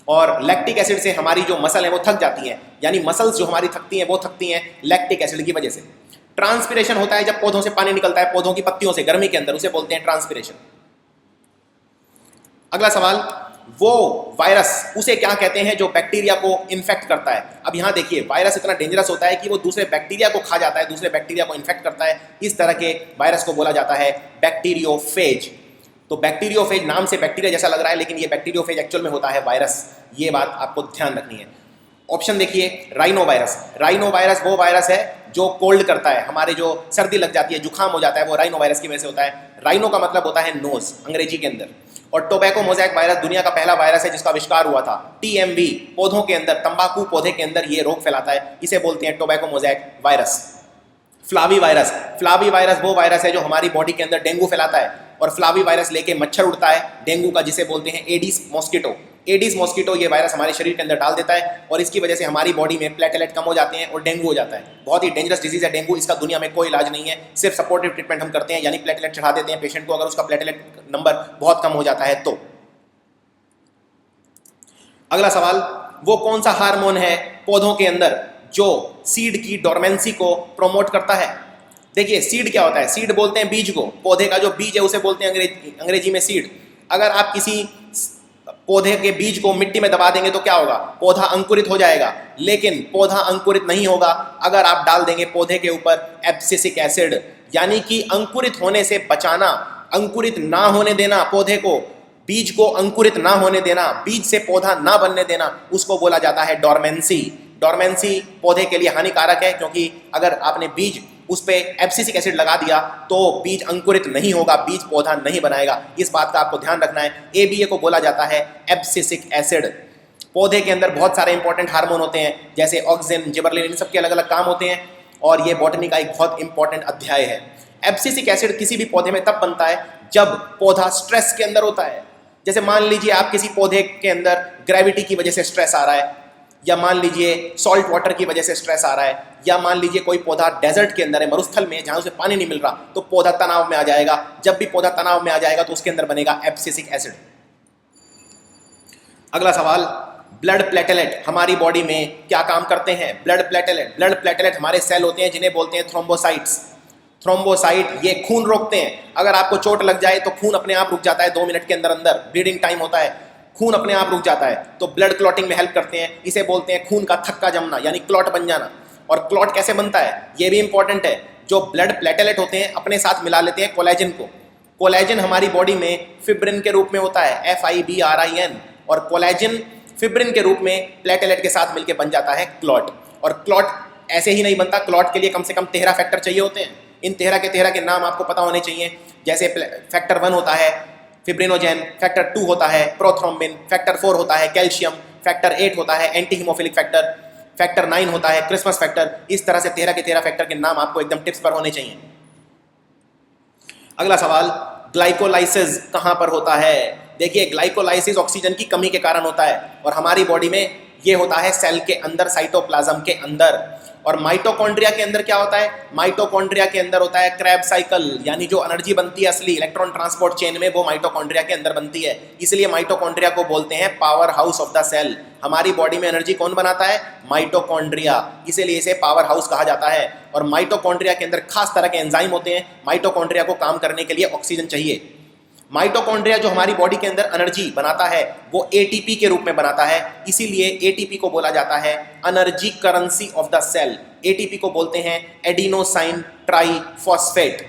और लैक्टिक एसिड से हमारी जो मसल है वो थक जाती हैं, यानी मसल्स जो हमारी थकती हैं वो थकती हैं लैक्टिक एसिड की वजह से। ट्रांसपिरेशन होता है जब पौधों से पानी निकलता है, पौधों की पत्तियों से गर्मी के अंदर, उसे बोलते हैं ट्रांसपिरेशन। अगला सवाल, वो वायरस उसे क्या कहते हैं जो बैक्टीरिया को इन्फेक्ट करता है? अब यहां देखिए, वायरस इतना डेंजरस होता है कि वो दूसरे बैक्टीरिया को खा जाता है, दूसरे बैक्टीरिया को इन्फेक्ट करता है। इस तरह के वायरस को बोला जाता है बैक्टीरियोफेज। तो बैक्टीरियोफेज नाम से बैक्टीरिया जैसा लग रहा है, लेकिन ये बैक्टीरियोफेज एक्चुअल में होता है वायरस। ये बात आपको ध्यान रखनी है। ऑप्शन देखिए, राइनो वायरस। राइनो वायरस वो वायरस है जो कोल्ड करता है, हमारे जो सर्दी लग जाती है, जुकाम हो जाता है, वो राइनो वायरस की वजह से होता है। राइनो का मतलब होता है नोज अंग्रेजी के अंदर। और टोबैको मोज़ैक वायरस दुनिया का पहला वायरस है जिसका आविष्कार हुआ था। टीएमवी, पौधों के अंदर, तंबाकू पौधे के अंदर ये रोग फैलाता है, इसे बोलते हैं tobacco mosaic virus. Flavivirus. Flavivirus वो वायरस है जो हमारी बॉडी के अंदर डेंगू फैलाता है, और फ्लावी वायरस लेके मच्छर उड़ता है डेंगू का, जिसे बोलते हैं एडिस मॉस्किटो। एडिस मॉस्किटो ये वायरस हमारे शरीर के अंदर डाल देता है, और इसकी वजह से हमारी बॉडी में प्लेटलेट कम हो जाते हैं और डेंगू हो जाता है। बहुत ही डेंजरस डिजीज है डेंगू, इसका दुनिया में कोई इलाज नहीं है, सिर्फ सपोर्टिव ट्रीटमेंट हम करते हैं, यानी प्लेटलेट चढ़ा देते हैं पेशेंट को अगर उसका प्लेटलेट नंबर बहुत कम हो जाता है तो। अगला सवाल, वो कौन सा हार्मोन है पौधों के अंदर जो सीड की डोरमेंसी को प्रोमोट करता है? देखिए, सीड क्या होता है? सीड बोलते हैं बीज को, पौधे का जो बीज है उसे बोलते हैं अंग्रेजी में सीड। अगर आप किसी पौधे के बीज को मिट्टी में दबा देंगे तो क्या होगा? पौधा अंकुरित हो जाएगा, लेकिन पौधा अंकुरित नहीं होगा अगर आप डाल देंगे पौधे के ऊपर एब्सिसिक एसिड, यानी कि अंकुरित होने से बचाना, अंकुरित ना होने देना पौधे को, बीज को अंकुरित ना होने देना, बीज से पौधा ना बनने देना, उसको बोला जाता है डोरमेंसी। डोरमेंसी पौधे के लिए हानिकारक है, क्योंकि अगर आपने बीज उस पे एब्सिसिक एसिड लगा दिया तो बीज अंकुरित नहीं होगा, बीज पौधा नहीं बनाएगा। इस बात का आपको ध्यान रखना है। एबीए को बोला जाता है एब्सिसिक एसिड। पौधे के अंदर बहुत सारे इंपॉर्टेंट हार्मोन होते हैं, जैसे ऑक्सिन, जिबरलिन, इन सबके अलग अलग काम होते हैं, और ये बॉटनी का एक बहुत इंपॉर्टेंट अध्याय है। एब्सिसिक एसिड किसी भी पौधे में तब बनता है जब पौधा स्ट्रेस के अंदर होता है। जैसे मान लीजिए आप किसी पौधे के अंदर ग्रेविटी की वजह से स्ट्रेस आ रहा है, या मान लीजिए सॉल्ट वाटर की वजह से स्ट्रेस आ रहा है, या मान लीजिए कोई पौधा डेजर्ट के अंदर है, मरुस्थल में, जहां उसे पानी नहीं मिल रहा, तो पौधा तनाव में आ जाएगा। जब भी पौधा तनाव में आ जाएगा तो उसके अंदर बनेगा एब्सिसिक एसिड। अगला सवाल, ब्लड प्लेटलेट हमारी बॉडी में क्या काम करते हैं? ब्लड प्लेटलेट हमारे सेल होते हैं जिन्हें बोलते हैं थ्रोम्बोसाइट्स। थ्रोम्बोसाइट ये खून रोकते हैं। अगर आपको चोट लग जाए तो खून अपने आप रुक जाता है 2 मिनट के अंदर अंदर, ब्लीडिंग टाइम होता है, खून अपने आप रुक जाता है, तो ब्लड क्लॉटिंग में हेल्प करते हैं। इसे बोलते हैं खून का थक्का जमना, यानी क्लॉट बन जाना। और क्लॉट कैसे बनता है ये भी इंपॉर्टेंट है। जो ब्लड प्लेटलेट होते हैं अपने साथ मिला लेते हैं कोलेजन को। कोलेजन हमारी बॉडी में फिब्रिन के रूप में होता है, FIBRIN, और कोलेजन फिब्रिन के रूप में प्लेटलेट के साथ मिलकर बन जाता है क्लॉट। और क्लॉट ऐसे ही नहीं बनता, क्लॉट के लिए कम से कम 13 फैक्टर चाहिए होते हैं। इन 13 के नाम आपको पता होने चाहिए, जैसे फैक्टर 1 होता है फिब्रिनोजेन, फैक्टर 2 होता है प्रोथ्रोम्बिन, फैक्टर 4 होता है कैल्शियम, फैक्टर 8 होता है एंटी हीमोफिलिक फैक्टर, फैक्टर 9 होता है क्रिसमस फैक्टर। इस तरह से 13 फैक्टर के नाम आपको एकदम टिप्स पर होने चाहिए। अगला सवाल, ग्लाइकोलाइसिस कहां पर होता है? देखिए ग्लाइकोलाइसिस ऑक्सीजन की कमी के कारण होता है और हमारी बॉडी में ये होता है सेल के अंदर, साइटोप्लाज्म के अंदर। और माइटोकॉन्ड्रिया के अंदर क्या होता है? माइटोकॉन्ड्रिया के अंदर होता है क्रैब साइकिल, यानी जो एनर्जी बनती है असली इलेक्ट्रॉन ट्रांसपोर्ट चेन में, वो माइटोकॉन्ड्रिया के अंदर बनती है। इसलिए माइटोकॉन्ड्रिया को बोलते हैं power house of the cell. हमारी बॉडी में एनर्जी कौन बनाता है? माइटोकॉन्ड्रिया, इसीलिए इसे पावर हाउस कहा जाता है। और माइटोकॉन्ड्रिया के अंदर खास तरह के एंजाइम होते हैं, माइटोकॉन्ड्रिया को काम करने के लिए ऑक्सीजन चाहिए। माइटोकॉन्ड्रिया जो हमारी बॉडी के अंदर एनर्जी बनाता है वो एटीपी के रूप में बनाता है, इसीलिए एटीपी को बोला जाता है energy currency of the cell. ATP को बोलते हैं एडिनोसाइन ट्राइफॉस्फेट।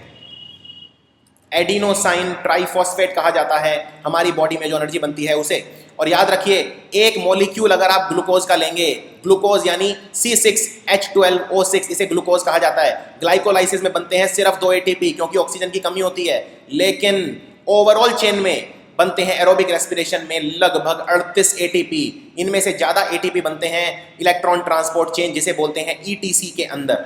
एडिनोसाइन ट्राइफॉस्फेट कहा जाता है हमारी बॉडी में जो एनर्जी बनती है उसे। और याद रखिए, एक मॉलिक्यूल अगर आप ग्लूकोज का लेंगे, ग्लूकोज यानी C6H12O6, इसे ग्लूकोज कहा जाता है। ग्लाइकोलाइसिस में बनते हैं सिर्फ 2 एटीपी क्योंकि ऑक्सीजन की कमी होती है, लेकिन ओवरऑल चेन में बनते हैं एरोबिक रेस्पिरेशन में लगभग 38 एटीपी। इनमें से ज्यादा एटीपी बनते हैं इलेक्ट्रॉन ट्रांसपोर्ट चेन जिसे बोलते हैं ईटीसी के अंदर।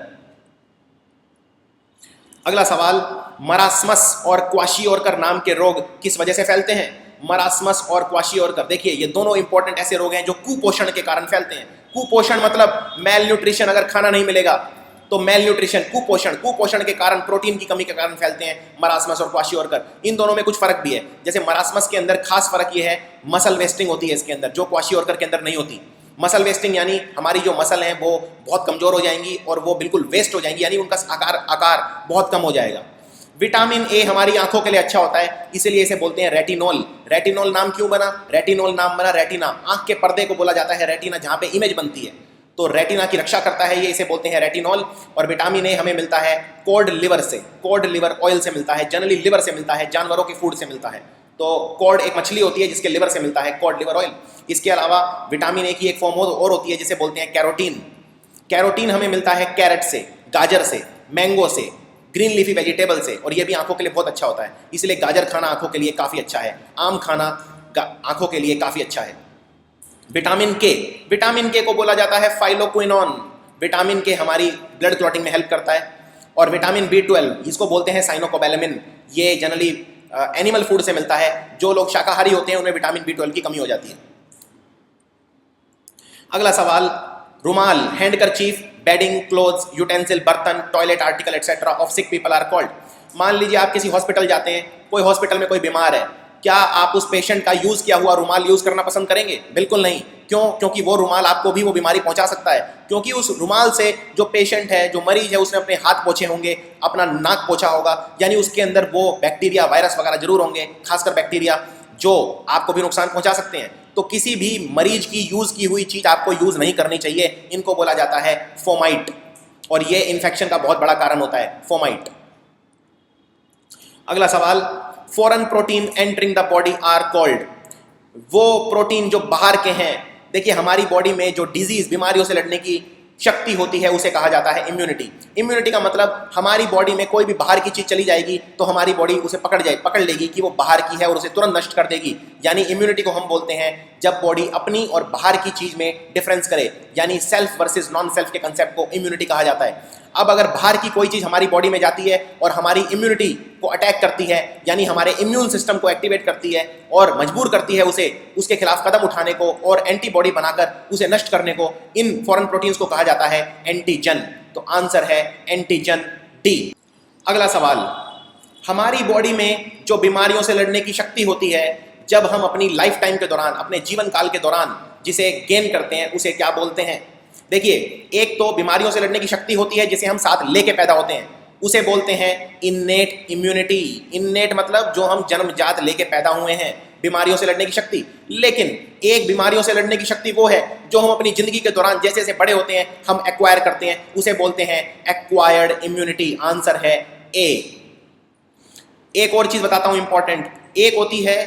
अगला सवाल, मरास्मस और क्वाशियोरकर नाम के रोग किस वजह से फैलते हैं? मरास्मस और क्वाशियोरकर, देखिए ये दोनों इंपॉर्टेंट ऐसे रोग हैं जो कुपोषण के कारण फैलते हैं। कुपोषण मतलब मेल न्यूट्रिशन, अगर खाना नहीं मिलेगा तो मेल न्यूट्रिशन, कुपोषण, कुपोषण के कारण, प्रोटीन की कमी के कारण फैलते हैं मरास्मस और क्वाशियोरकर। इन दोनों में कुछ फर्क भी है, जैसे मरास्मस के अंदर खास फर्क ये है, मसल वेस्टिंग होती है इसके अंदर, जो क्वाशियोरकर के अंदर नहीं होती। मसल वेस्टिंग यानी हमारी जो मसल हैं वो बहुत कमजोर हो जाएंगी और वो बिल्कुल वेस्ट हो जाएंगी, यानी उनका आकार बहुत कम हो जाएगा। विटामिन ए हमारी आंखों के लिए अच्छा होता है, इसीलिए इसे बोलते हैं रेटिनॉल। रेटिनॉल नाम क्यों बना? रेटिनॉल नाम बना रेटिना, आंख के पर्दे को बोला जाता है रेटिना, जहां पे इमेज बनती है, तो रेटिना की रक्षा करता है ये, इसे बोलते हैं रेटिनॉल। और विटामिन ए हमें मिलता है कॉड लिवर से, कॉड लिवर ऑयल से मिलता है, जनरली लिवर से मिलता है, जानवरों के फूड से मिलता है। तो कॉड एक मछली होती है जिसके लिवर से मिलता है कॉड लिवर ऑयल। इसके अलावा विटामिन ए की एक फॉर्म और होती है जिसे बोलते हैं कैरोटीन। कैरोटीन हमें मिलता है कैरेट से, गाजर से, मैंगो से, ग्रीन लीफी वेजिटेबल से, और ये भी आंखों के लिए बहुत अच्छा होता है, इसलिए गाजर खाना आंखों के लिए काफ़ी अच्छा है, आम खाना आंखों के लिए काफ़ी अच्छा है। विटामिन के, विटामिन के को बोला जाता है फाइलोक्विनोन। विटामिन के हमारी ब्लड क्लॉटिंग में हेल्प करता है। और विटामिन B12 इसको बोलते हैं साइनोकोबैलेमिन, ये जनरली एनिमल फूड से मिलता है। जो लोग शाकाहारी होते हैं उन्हें विटामिन B12 की कमी हो जाती है। अगला सवाल, रुमाल, हैंडकरचीफ, बेडिंग, क्लोथ्स, यूटेंसिल, बर्तन, toilet article etcetera of sick people are called. मान लीजिए आप किसी हॉस्पिटल जाते हैं, कोई हॉस्पिटल में कोई बीमार है, क्या आप उस पेशेंट का यूज किया हुआ रुमाल यूज करना पसंद करेंगे? बिल्कुल नहीं। क्यों? क्योंकि वो रुमाल आपको भी वो बीमारी पहुंचा सकता है, क्योंकि उस रुमाल से जो पेशेंट है, जो मरीज है, उसने अपने हाथ पोछे होंगे, अपना नाक पोछा होगा, यानी उसके अंदर वो बैक्टीरिया, वायरस वगैरह जरूर होंगे, खासकर बैक्टीरिया जो आपको भी नुकसान पहुंचा सकते हैं। तो किसी भी मरीज की यूज की हुई चीज आपको यूज नहीं करनी चाहिए, इनको बोला जाता है फोमाइट, और ये इन्फेक्शन का बहुत बड़ा कारण होता है फोमाइट। अगला सवाल, foreign protein entering the body are called. वो प्रोटीन जो बाहर के हैं, देखिए हमारी बॉडी में जो डिजीज, बीमारियों से लड़ने की शक्ति होती है उसे कहा जाता है इम्यूनिटी। इम्यूनिटी का मतलब हमारी बॉडी में कोई भी बाहर की चीज चली जाएगी तो हमारी बॉडी उसे पकड़ लेगी कि वो बाहर की है और उसे तुरंत नष्ट कर देगी, यानी इम्यूनिटी को हम बोलते हैं जब बॉडी अपनी और बाहर की चीज में डिफरेंस करे, यानी सेल्फ वर्सेस नॉन सेल्फ के कंसेप्ट को इम्यूनिटी कहा जाता है। अब अगर बाहर की कोई चीज हमारी बॉडी में जाती है और हमारी इम्यूनिटी को अटैक करती है, यानी हमारे इम्यून सिस्टम को एक्टिवेट करती है और मजबूर करती है उसे उसके खिलाफ कदम उठाने को और एंटीबॉडी बनाकर उसे नष्ट करने को, इन फॉरेन प्रोटीन्स को कहा जाता है एंटीजन। तो आंसर है एंटीजन डी। अगला सवाल, हमारी बॉडी में जो बीमारियों से लड़ने की शक्ति होती है जब हम अपनी लाइफ टाइम के दौरान, अपने जीवन काल के दौरान जिसे गेन करते हैं, उसे क्या बोलते हैं? देखिए, एक तो बीमारियों से लड़ने की शक्ति होती है जिसे हम साथ लेके पैदा होते हैं, उसे बोलते हैं इन्नेट इम्यूनिटी। इन्नेट मतलब जो हम जन्मजात लेके पैदा हुए हैं, बीमारियों से लड़ने की शक्ति। लेकिन एक बीमारियों से लड़ने की शक्ति वो है जो हम अपनी जिंदगी के दौरान जैसे जैसे बड़े होते हैं हम एक्वायर करते हैं, उसे बोलते हैं एक्वायर्ड इम्यूनिटी। आंसर है ए। एक और चीज बताता हूं इंपॉर्टेंट, एक होती है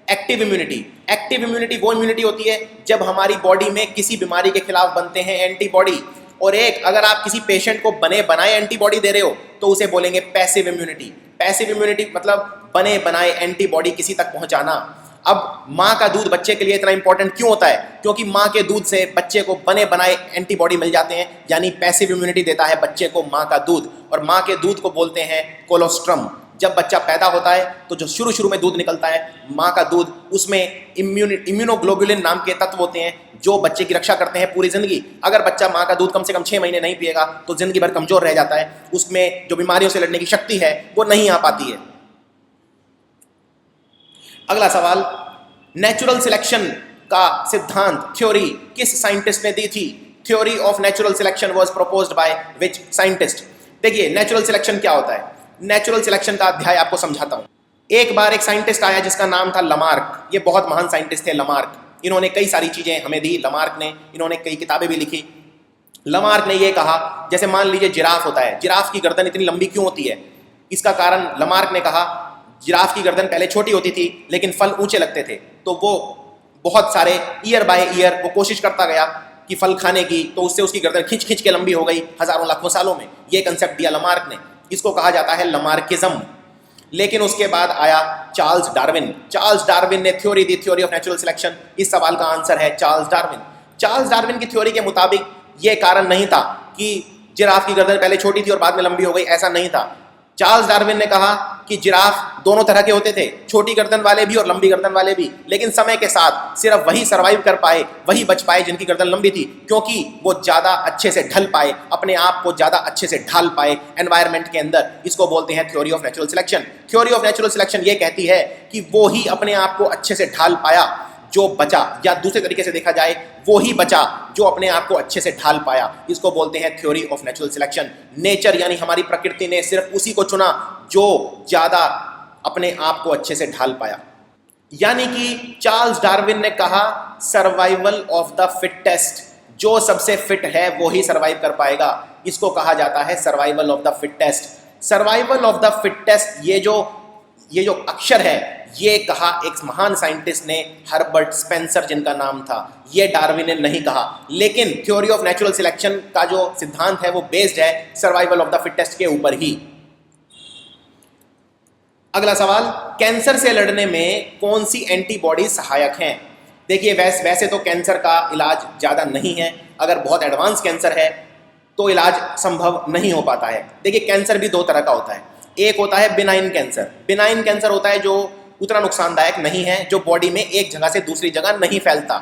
एक्टिव इम्यूनिटी। एक्टिव इम्यूनिटी वो इम्यूनिटी होती है जब हमारी बॉडी में किसी बीमारी के खिलाफ बनते हैं एंटीबॉडी, और एक अगर आप किसी पेशेंट को बने बनाए एंटीबॉडी दे रहे हो तो उसे बोलेंगे पैसिव इम्यूनिटी। पैसिव इम्यूनिटी मतलब बने बनाए एंटीबॉडी किसी तक पहुंचाना। अब माँ का दूध बच्चे के लिए इतना इंपॉर्टेंट क्यों होता है? क्योंकि माँ के दूध से बच्चे को बने बनाए एंटीबॉडी मिल जाते हैं, यानी पैसिव इम्यूनिटी देता है बच्चे को माँ का दूध। और माँ के दूध को बोलते हैं कोलोस्ट्रम, जब बच्चा पैदा होता है तो जो शुरू शुरू में दूध निकलता है माँ का दूध, उसमें इम्यूनोग्लोबुलिन नाम के तत्व होते हैं जो बच्चे की रक्षा करते हैं पूरी जिंदगी। अगर बच्चा माँ का दूध कम से कम 6 महीने नहीं पिएगा तो जिंदगी भर कमजोर रह जाता है, उसमें जो बीमारियों से लड़ने की शक्ति है वो नहीं आ पाती है। अगला सवाल, नेचुरल सिलेक्शन का सिद्धांत थ्योरी किस साइंटिस्ट ने दी थी? Theory of natural selection was proposed by which scientist? देखिए नेचुरल सिलेक्शन क्या होता है, नेचुरल सिलेक्शन का अध्याय आपको समझाता हूं। एक बार एक साइंटिस्ट आया जिसका नाम था लमार्क। ये बहुत महान साइंटिस्ट थे लमार्क। इन्होंने कई सारी चीजें हमें दी लमार्क ने, इन्होंने कई किताबें भी लिखी। लमार्क ने ये कहा, जैसे मान लीजिए जिराफ होता है, जिराफ की गर्दन इतनी लंबी क्यों होती है? इसका कारण लमार्क ने कहा, जिराफ की गर्दन पहले छोटी होती थी लेकिन फल ऊंचे लगते थे, तो वो बहुत सारे ईयर बाय ईयर वो कोशिश करता गया कि फल खाने की, तो उससे उसकी गर्दन खिंच खिंच के लंबी हो गई हजारों लाखों सालों में। ये कंसेप्ट दिया लमार्क ने, इसको कहा जाता है लमार्किज्म। लेकिन उसके बाद आया चार्ल्स डार्विन। चार्ल्स डार्विन ने theory the, theory of natural selection. इस सवाल का आंसर है चार्ल्स डार्विन। चार्ल्स डार्विन की थ्योरी के मुताबिक यह कारण नहीं था कि जिराफ की गर्दन पहले छोटी थी और बाद में लंबी हो गई, ऐसा नहीं था। चार्ल्स डार्विन ने कहा कि जिराफ दोनों तरह के होते थे, छोटी गर्दन वाले भी और लंबी गर्दन वाले भी, लेकिन समय के साथ सिर्फ वही सर्वाइव कर पाए, वही बच पाए जिनकी गर्दन लंबी थी, क्योंकि वो ज़्यादा अच्छे से ढल पाए, अपने आप को ज़्यादा अच्छे से ढाल पाए एनवायरनमेंट के अंदर। इसको बोलते हैं theory of natural selection. Theory of natural selection ये कहती है कि वो ही अपने आप को अच्छे से ढाल पाया जो बचा, या दूसरे तरीके से देखा जाए वो ही बचा जो अपने आप को अच्छे से ढाल पाया। इसको बोलते हैं theory of natural selection. Nature यानी हमारी प्रकृति ने सिर्फ उसी को चुना जो ज्यादा अपने आप को अच्छे से ढाल पाया। यानी कि चार्ल्स डार्विन ने कहा सर्वाइवल ऑफ द फिटेस्ट, जो सबसे फिट है वो ही सर्वाइव कर पाएगा। इसको कहा जाता है survival of the fittest. Survival of the fittest ये जो अक्षर है ये कहा एक महान साइंटिस्ट ने, हर्बर्ट स्पेंसर जिनका नाम था। ये डार्विन ने नहीं कहा, लेकिन थ्योरी ऑफ नेचुरल सिलेक्शन का जो सिद्धांत है वो बेस्ड है सर्वाइवल ऑफ द फिटेस्ट के ऊपर ही। अगला सवाल, कैंसर से लड़ने में कौन सी एंटीबॉडी सहायक हैं? देखिए वैसे तो कैंसर का इलाज ज़्यादा नहीं है, अगर बहुत एडवांस कैंसर है तो इलाज संभव नहीं हो पाता है। देखिए कैंसर भी दो तरह का होता है, एक होता है बिनाइन कैंसर। बिनाइन कैंसर होता है जो उतना नुकसानदायक नहीं है, जो बॉडी में एक जगह से दूसरी जगह नहीं फैलता,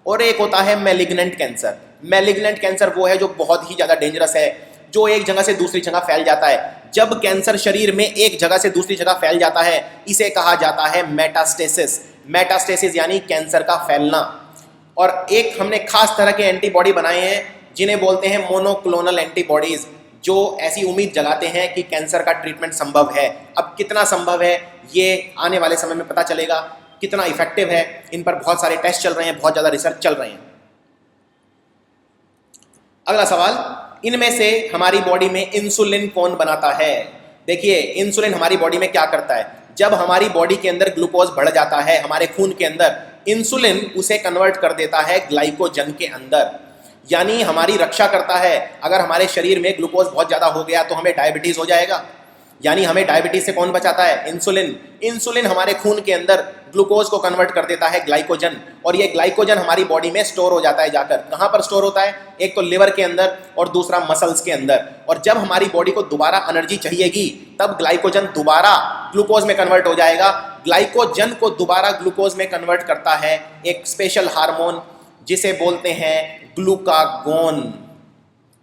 और एक होता है मैलिग्नेंट कैंसर। मैलिग्नेंट कैंसर वो है जो बहुत ही ज़्यादा डेंजरस है, जो एक जगह से दूसरी जगह फैल जाता है। जब कैंसर शरीर में एक जगह से दूसरी जगह फैल जाता है इसे कहा जाता है मेटास्टेसिस। मेटास्टेसिस यानी कैंसर का फैलना। और एक हमने खास तरह के एंटीबॉडी बनाए हैं जिन्हें बोलते हैं मोनोक्लोनल एंटीबॉडीज, जो ऐसी उम्मीद जगाते हैं कि कैंसर का ट्रीटमेंट संभव है। अब कितना संभव है ये आने वाले समय में पता चलेगा, कितना इफेक्टिव है। इन पर बहुत सारे टेस्ट चल रहे हैं, बहुत ज़्यादा रिसर्च चल रहे हैं। अगला सवाल, इनमें से हमारी बॉडी में इंसुलिन कौन बनाता है? देखिए इंसुलिन हमारी बॉडी में क्या करता है, जब हमारी बॉडी के अंदर ग्लूकोज बढ़ जाता है हमारे खून के अंदर, इंसुलिन उसे कन्वर्ट कर देता है ग्लाइकोजन के अंदर, यानी हमारी रक्षा करता है। अगर हमारे शरीर में ग्लूकोज बहुत ज़्यादा हो गया तो हमें डायबिटीज़ हो जाएगा, यानी हमें डायबिटीज़ से कौन बचाता है? इंसुलिन। इंसुलिन हमारे खून के अंदर ग्लूकोज को कन्वर्ट कर देता है ग्लाइकोजन, और ये ग्लाइकोजन हमारी बॉडी में स्टोर हो जाता है। जाकर कहाँ पर स्टोर होता है? एक तो लिवर के अंदर और दूसरा मसल्स के अंदर। और जब हमारी बॉडी को दोबारा एनर्जी चाहिएगी तब ग्लाइकोजन दोबारा ग्लूकोज में कन्वर्ट हो जाएगा। ग्लाइकोजन को दोबारा ग्लूकोज में कन्वर्ट करता है एक स्पेशल हार्मोन जिसे बोलते हैं ग्लूकागोन।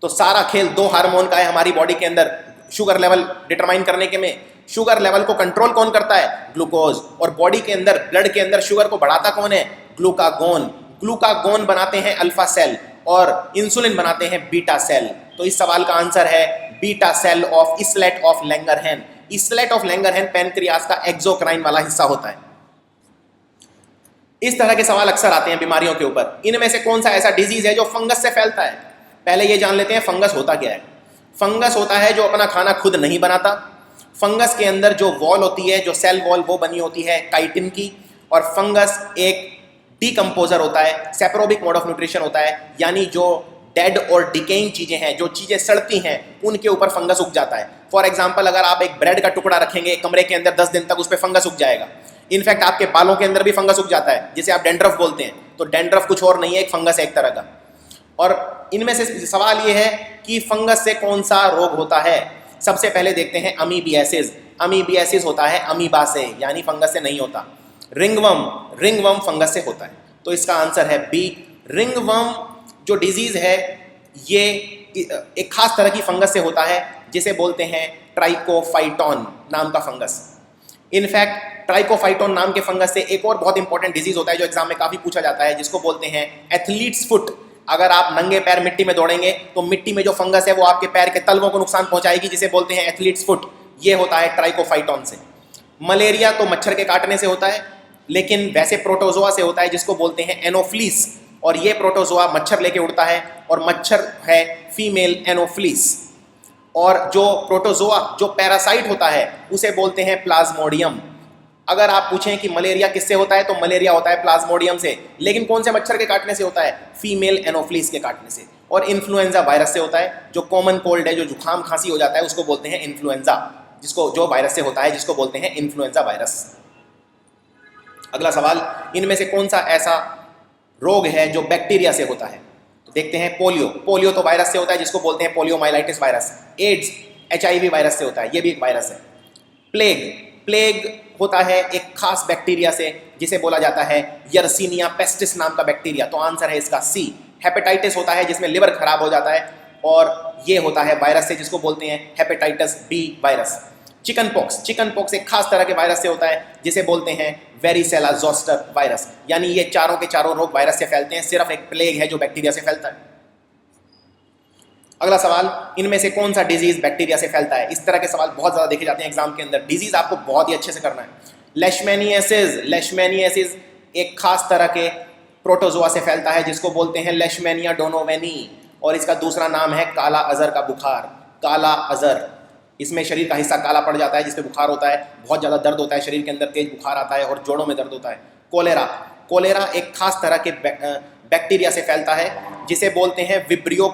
तो सारा खेल दो हार्मोन का है हमारी बॉडी के अंदर, शुगर लेवल डिटरमाइन करने के में। शुगर लेवल को कंट्रोल कौन करता है? ग्लूकोज। और बॉडी के अंदर, ब्लड के अंदर शुगर को बढ़ाता कौन है? ग्लूकागोन। ग्लूकागोन बनाते हैं अल्फा सेल और इंसुलिन बनाते हैं बीटा सेल। तो इस सवाल का आंसर है beta cell of islet of Langerhans. Islet of Langerhans pancreas का एक्सोक्राइन वाला हिस्सा होता है। इस तरह के सवाल अक्सर आते हैं बीमारियों के ऊपर। इनमें से कौन सा ऐसा डिजीज है जो फंगस से फैलता है? पहले ये जान लेते हैं फंगस होता क्या है। फंगस होता है जो अपना खाना खुद नहीं बनाता। फंगस के अंदर जो वॉल होती है, जो सेल वॉल, वो बनी होती है काइटिन की। और फंगस एक डीकम्पोजर होता है, सेप्रोबिक मोड ऑफ न्यूट्रिशन होता है, यानी जो डेड और डिकेइंग चीज़ें हैं, जो चीज़ें सड़ती हैं, उनके ऊपर फंगस उग जाता है। फॉर एग्जाम्पल, अगर आप एक ब्रेड का टुकड़ा रखेंगे कमरे के अंदर 10 दिन तक, उस पर फंगस उग जाएगा। इनफैक्ट आपके बालों के अंदर भी फंगस उग जाता है, जिसे आप डेंड्रफ बोलते हैं। तो डेंड्रफ कुछ और नहीं है, एक फंगस है एक तरह का। और इनमें से सवाल ये है कि फंगस से कौन सा रोग होता है। सबसे पहले देखते हैं अमीबियासिस। अमीबियासिस होता है अमीबा से, यानी फंगस से नहीं होता। रिंगवर्म फंगस से होता है। तो इसका आंसर है बी। रिंगवर्म जो डिजीज है ये एक खास तरह की फंगस से होता है जिसे बोलते हैं ट्राइकोफाइटॉन नाम का फंगस। इनफैक्ट ट्राइकोफाइटॉन नाम के फंगस से एक और बहुत इंपॉर्टेंट डिजीज होता है जो एग्जाम में काफी पूछा जाता है, जिसको बोलते हैं एथलीट्स फुट। अगर आप नंगे पैर मिट्टी में दौड़ेंगे तो मिट्टी में जो फंगस है वो आपके पैर के तलवों को नुकसान पहुंचाएगी, जिसे बोलते हैं एथलीट्स फुट। ये होता है ट्राइकोफाइटॉन से। मलेरिया तो मच्छर के काटने से होता है, लेकिन वैसे प्रोटोजोआ से होता है जिसको बोलते हैं एनोफ्लीस, और ये प्रोटोजोआ मच्छर लेके उड़ता है और मच्छर है फीमेल एनोफ्लीस। और जो प्रोटोजोआ जो पैरासाइट होता है उसे बोलते हैं प्लाज्मोडियम। अगर आप पूछें कि मलेरिया किससे होता है तो मलेरिया होता है प्लाज्मोडियम से, लेकिन कौन से मच्छर के काटने से होता है? फीमेल एनोफ्लीस के काटने से। और इन्फ्लुएंजा वायरस से होता है। जो कॉमन कोल्ड है, जो जुकाम खांसी हो जाता है, उसको बोलते हैं इन्फ्लुएंजा, जिसको जो वायरस से होता है जिसको बोलते हैं इन्फ्लुएंजा वायरस। अगला सवाल, इनमें से कौन सा ऐसा रोग है जो बैक्टीरिया से होता है? तो देखते हैं पोलियो तो वायरस से होता है जिसको बोलते हैं poliomyelitis virus. AIDS HIV virus से होता है, ये भी एक वायरस है। प्लेग होता है एक खास बैक्टीरिया से जिसे बोला जाता है यर्सीनिया पेस्टिस नाम का बैक्टीरिया। तो आंसर है इसका सी। हेपेटाइटिस होता है जिसमें लिवर खराब हो जाता है, और ये होता है वायरस से जिसको बोलते हैं hepatitis B virus. Chicken pox एक खास तरह के वायरस से होता है जिसे बोलते हैं वेरिसेला जोस्टर वायरस। यानी ये चारों के चारों रोग वायरस से फैलते हैं, सिर्फ एक प्लेग है जो बैक्टीरिया से फैलता है। अगला सवाल, इनमें से कौन सा डिजीज बैक्टीरिया से फैलता है? इस तरह के सवाल बहुत ज्यादा देखे जाते हैं एग्जाम के अंदर। डिजीज आपको बहुत ही अच्छे से करना है। लेशमेनियासिस एक खास तरह के प्रोटोजोआ से फैलता है जिसको बोलते हैं लेशमेनिया डोनोवेनी, और इसका दूसरा नाम है काला अजर का बुखार। काला अजर, इसमें शरीर का हिस्सा काला पड़ जाता है जिसपे बुखार होता है, बहुत ज़्यादा दर्द होता है, शरीर के अंदर तेज बुखार आता है और जोड़ों में दर्द होता है। कोलेरा एक खास तरह के बैक्टीरिया से फैलता है जिसे बोलते हैं विब्रियो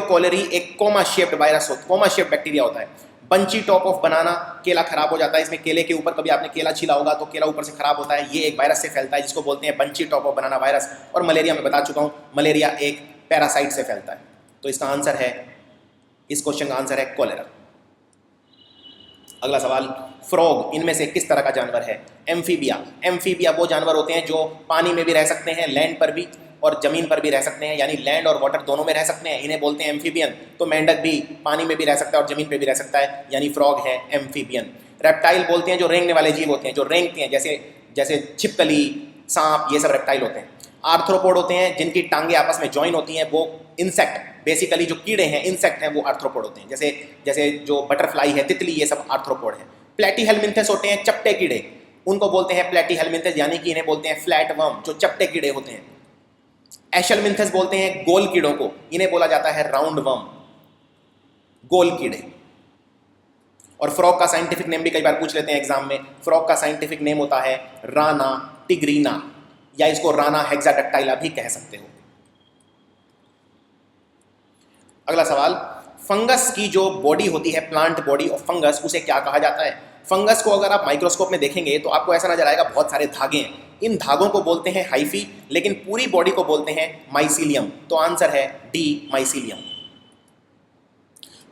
कोलेरी एक comma shaped virus comma shaped bacteria होता है। बंची टॉप ऑफ बनाना, केला खराब हो जाता है, इसमें केले के ऊपर कभी आपने केला छीला होगा तो केला ऊपर से खराब होता है, ये एक वायरस से फैलता है जिसको बोलते हैं bunchy top of banana virus. और मलेरिया मैं बता चुका हूँ, मलेरिया एक पैरासाइट से फैलता है। तो इसका आंसर है, इस क्वेश्चन का आंसर है कोलेरा। अगला सवाल, फ्रॉग इनमें से किस तरह का जानवर है? एम्फीबिया वो जानवर होते हैं जो पानी में भी रह सकते हैं, लैंड पर भी और जमीन पर भी रह सकते हैं, यानी लैंड और वाटर दोनों में रह सकते हैं, इन्हें बोलते हैं एम्फीबियन। तो मेंढक भी पानी में भी रह सकता है और जमीन पर भी रह सकता है, यानी फ्रॉग है एम्फीबियन। रेप्टाइल बोलते हैं जो रेंगने वाले जीव होते हैं, जो रेंगते हैं, जैसे छिपकली, सांप, ये सब रेप्टाइल होते हैं। आर्थ्रोपोड होते हैं जिनकी टांगे आपस में ज्वाइन होती हैं, वो इंसेक्ट, बेसिकली जो कीड़े हैं, इंसेक्ट हैं, वो आर्थ्रोपोड होते हैं। जैसे जो बटरफ्लाई है, तितली, ये सब आर्थ्रोपोड है। प्लेटीहेलमिन्थस होते हैं चपटे कीड़े, उनको बोलते हैं प्लेटीहेलमिन्थस, यानी कि इन्हें बोलते हैं फ्लैट वर्म, जो चपटे कीड़े होते हैं। एशेलमिन्थस बोलते हैं गोल कीड़ों को, इन्हें बोला जाता है राउंड वर्म, गोल कीड़े। और फ्रॉग का साइंटिफिक नेम भी कई बार पूछ लेते हैं एग्जाम में। फ्रॉग का साइंटिफिक नेम होता है राना टिग्रीना, या इसको राना हेक्साडक्टाइला भी कह सकते हो। अगला सवाल, फंगस की जो बॉडी होती है, प्लांट बॉडी ऑफ फंगस, उसे क्या कहा जाता है? फंगस को अगर आप माइक्रोस्कोप में देखेंगे तो आपको ऐसा नजर आएगा बहुत सारे धागे हैं, इन धागों को बोलते हैं हाइफी, लेकिन पूरी बॉडी को बोलते हैं माइसीलियम। तो आंसर है डी, माइसीलियम।